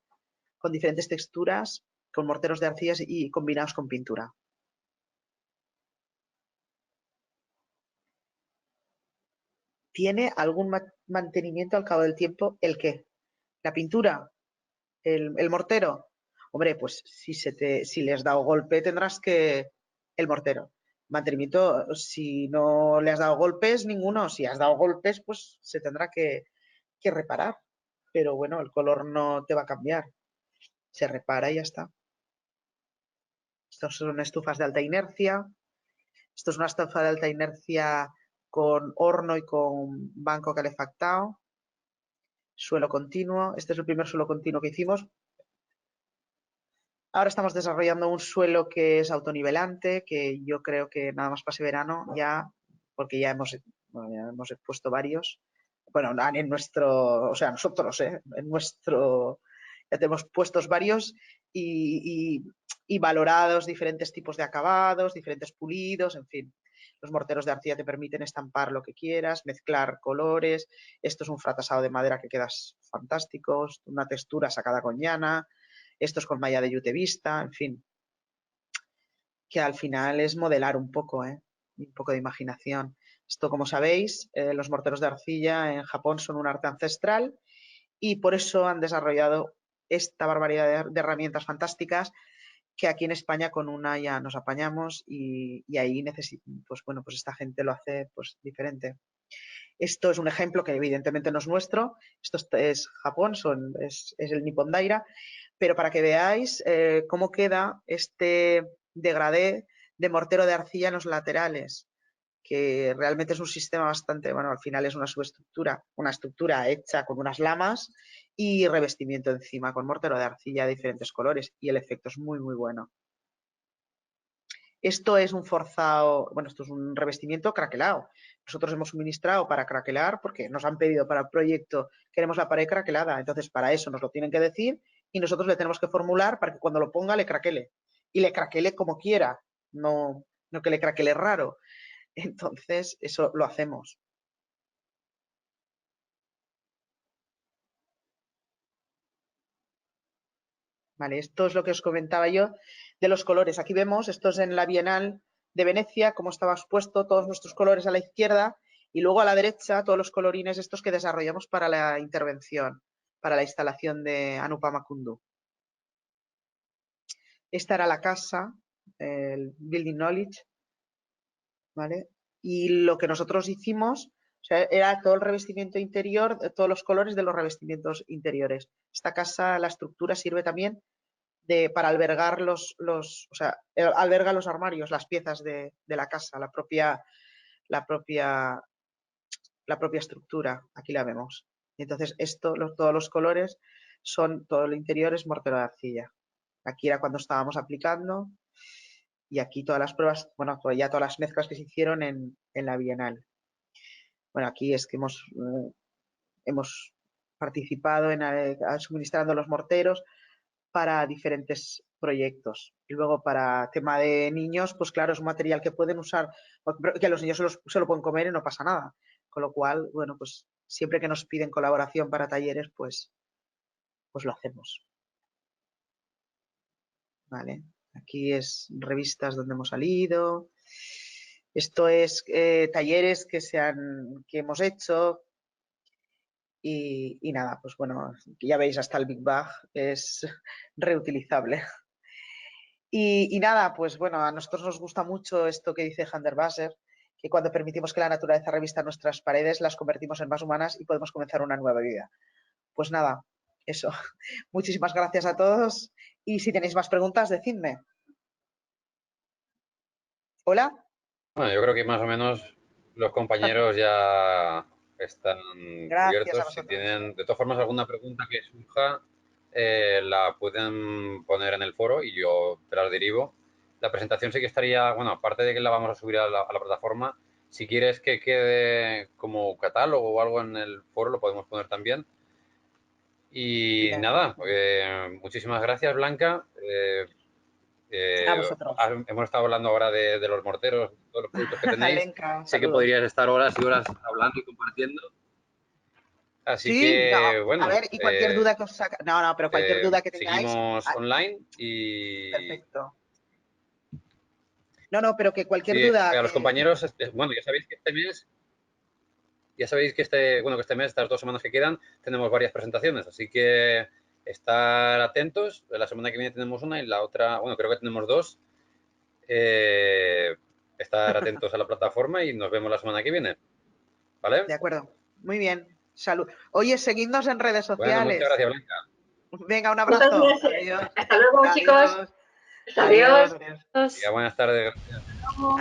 con diferentes texturas, con morteros de arcilla y combinados con pintura. ¿tiene algún mantenimiento al cabo del tiempo? ¿El qué? ¿La pintura? ¿El mortero? Hombre, pues si le has dado golpe tendrás que... El mortero. Mantenimiento, si no le has dado golpes, ninguno. Si has dado golpes, pues se tendrá que reparar. Pero bueno, el color no te va a cambiar. Se repara y ya está. Estos son estufas de alta inercia. Esto es una estufa de alta inercia con horno y con banco calefactado. Suelo continuo. Este es el primer suelo continuo que hicimos. Ahora estamos desarrollando un suelo que es autonivelante, que yo creo que nada más pase verano ya, porque ya hemos puesto varios. Bueno, en nuestro, o sea, nosotros, en nuestro, ya tenemos puestos varios y valorados diferentes tipos de acabados, diferentes pulidos, en fin. Los morteros de arcilla te permiten estampar lo que quieras, mezclar colores. Esto es un fratasado de madera que queda fantástico, una textura sacada con llana. Estos con malla de yute vista, en fin. Que al final es modelar un poco de imaginación. Esto, como sabéis, los morteros de arcilla en Japón son un arte ancestral y por eso han desarrollado esta barbaridad de herramientas fantásticas que aquí en España con una ya nos apañamos y ahí pues bueno, pues esta gente lo hace pues diferente. Esto es un ejemplo que evidentemente no es nuestro, esto es Japón, es el Nippon Daira, pero para que veáis cómo queda este degradé de mortero de arcilla en los laterales, que realmente es un sistema bastante, bueno, al final es una subestructura, una estructura hecha con unas lamas y revestimiento encima con mortero de arcilla de diferentes colores y el efecto es muy, muy bueno. Esto es un forzado, bueno, esto es un revestimiento craquelado. Nosotros hemos suministrado para craquelar porque nos han pedido para el proyecto, queremos la pared craquelada. Entonces, para eso nos lo tienen que decir y nosotros le tenemos que formular para que cuando lo ponga le craquele. Y le craquele como quiera, no que le craquele raro. Entonces, eso lo hacemos. Vale, esto es lo que os comentaba yo de los colores. Aquí vemos, esto es en la Bienal de Venecia, cómo estaba expuesto todos nuestros colores a la izquierda y luego a la derecha todos los colorines estos que desarrollamos para la intervención, para la instalación de Anupama Kundu. Esta era la casa, el Building Knowledge, ¿vale? Y lo que nosotros hicimos, o sea, era todo el revestimiento interior, todos los colores de los revestimientos interiores. Esta casa, la estructura sirve también para albergar alberga los armarios, las piezas de la casa, la propia estructura. Aquí la vemos. Y entonces todos los colores todo el interior es mortero de arcilla. Aquí era cuando estábamos aplicando y aquí todas las pruebas, bueno, ya todas las mezclas que se hicieron en la Bienal. Bueno, aquí es que hemos participado en suministrando los morteros para diferentes proyectos. Y luego para tema de niños, pues claro, es un material que pueden usar, que los niños se lo pueden comer y no pasa nada. Con lo cual, bueno, pues siempre que nos piden colaboración para talleres, pues lo hacemos. Vale, aquí es revistas donde hemos salido. Esto es talleres que hemos hecho. Y nada, pues bueno, ya veis, hasta el Big Bag es reutilizable. Y nada, pues bueno, a nosotros nos gusta mucho esto que dice Hundertwasser, que cuando permitimos que la naturaleza revista nuestras paredes, las convertimos en más humanas y podemos comenzar una nueva vida. Pues nada, eso. Muchísimas gracias a todos y si tenéis más preguntas, decidme. ¿Hola? Bueno, yo creo que más o menos los compañeros ya están cubiertos. Si tienen, de todas formas, alguna pregunta que surja, la pueden poner en el foro y yo te las derivo. La presentación sí que estaría, bueno, aparte de que la vamos a subir a la plataforma, si quieres que quede como catálogo o algo en el foro, lo podemos poner también. Y bien, nada, muchísimas gracias, Blanca. A vosotros. Hemos estado hablando ahora de los morteros, todos los productos que tenéis. Alenka, sé que podrías estar horas y horas hablando y compartiendo. Así sí, que, no. bueno. A ver, y cualquier duda que os saca. No, pero cualquier duda que tengáis. Seguimos online y. Perfecto. No, pero que cualquier sí, duda. A los compañeros, bueno, ya sabéis que este mes. ya sabéis que este mes, estas 2 semanas que quedan, tenemos varias presentaciones, así que estar atentos. La semana que viene tenemos una y la otra, bueno, creo que tenemos 2. Estar atentos a la plataforma y nos vemos la semana que viene. ¿Vale? De acuerdo. Muy bien. Salud. Oye, seguidnos en redes sociales. Bueno, muchas gracias, Blanca. Venga, un abrazo. Muchas gracias. Adiós. Hasta luego, Adiós. chicos. Adiós. Adiós. Ya, buenas tardes. Gracias.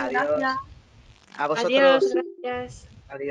Adiós. Gracias. A vosotros. Adiós, gracias. Adiós.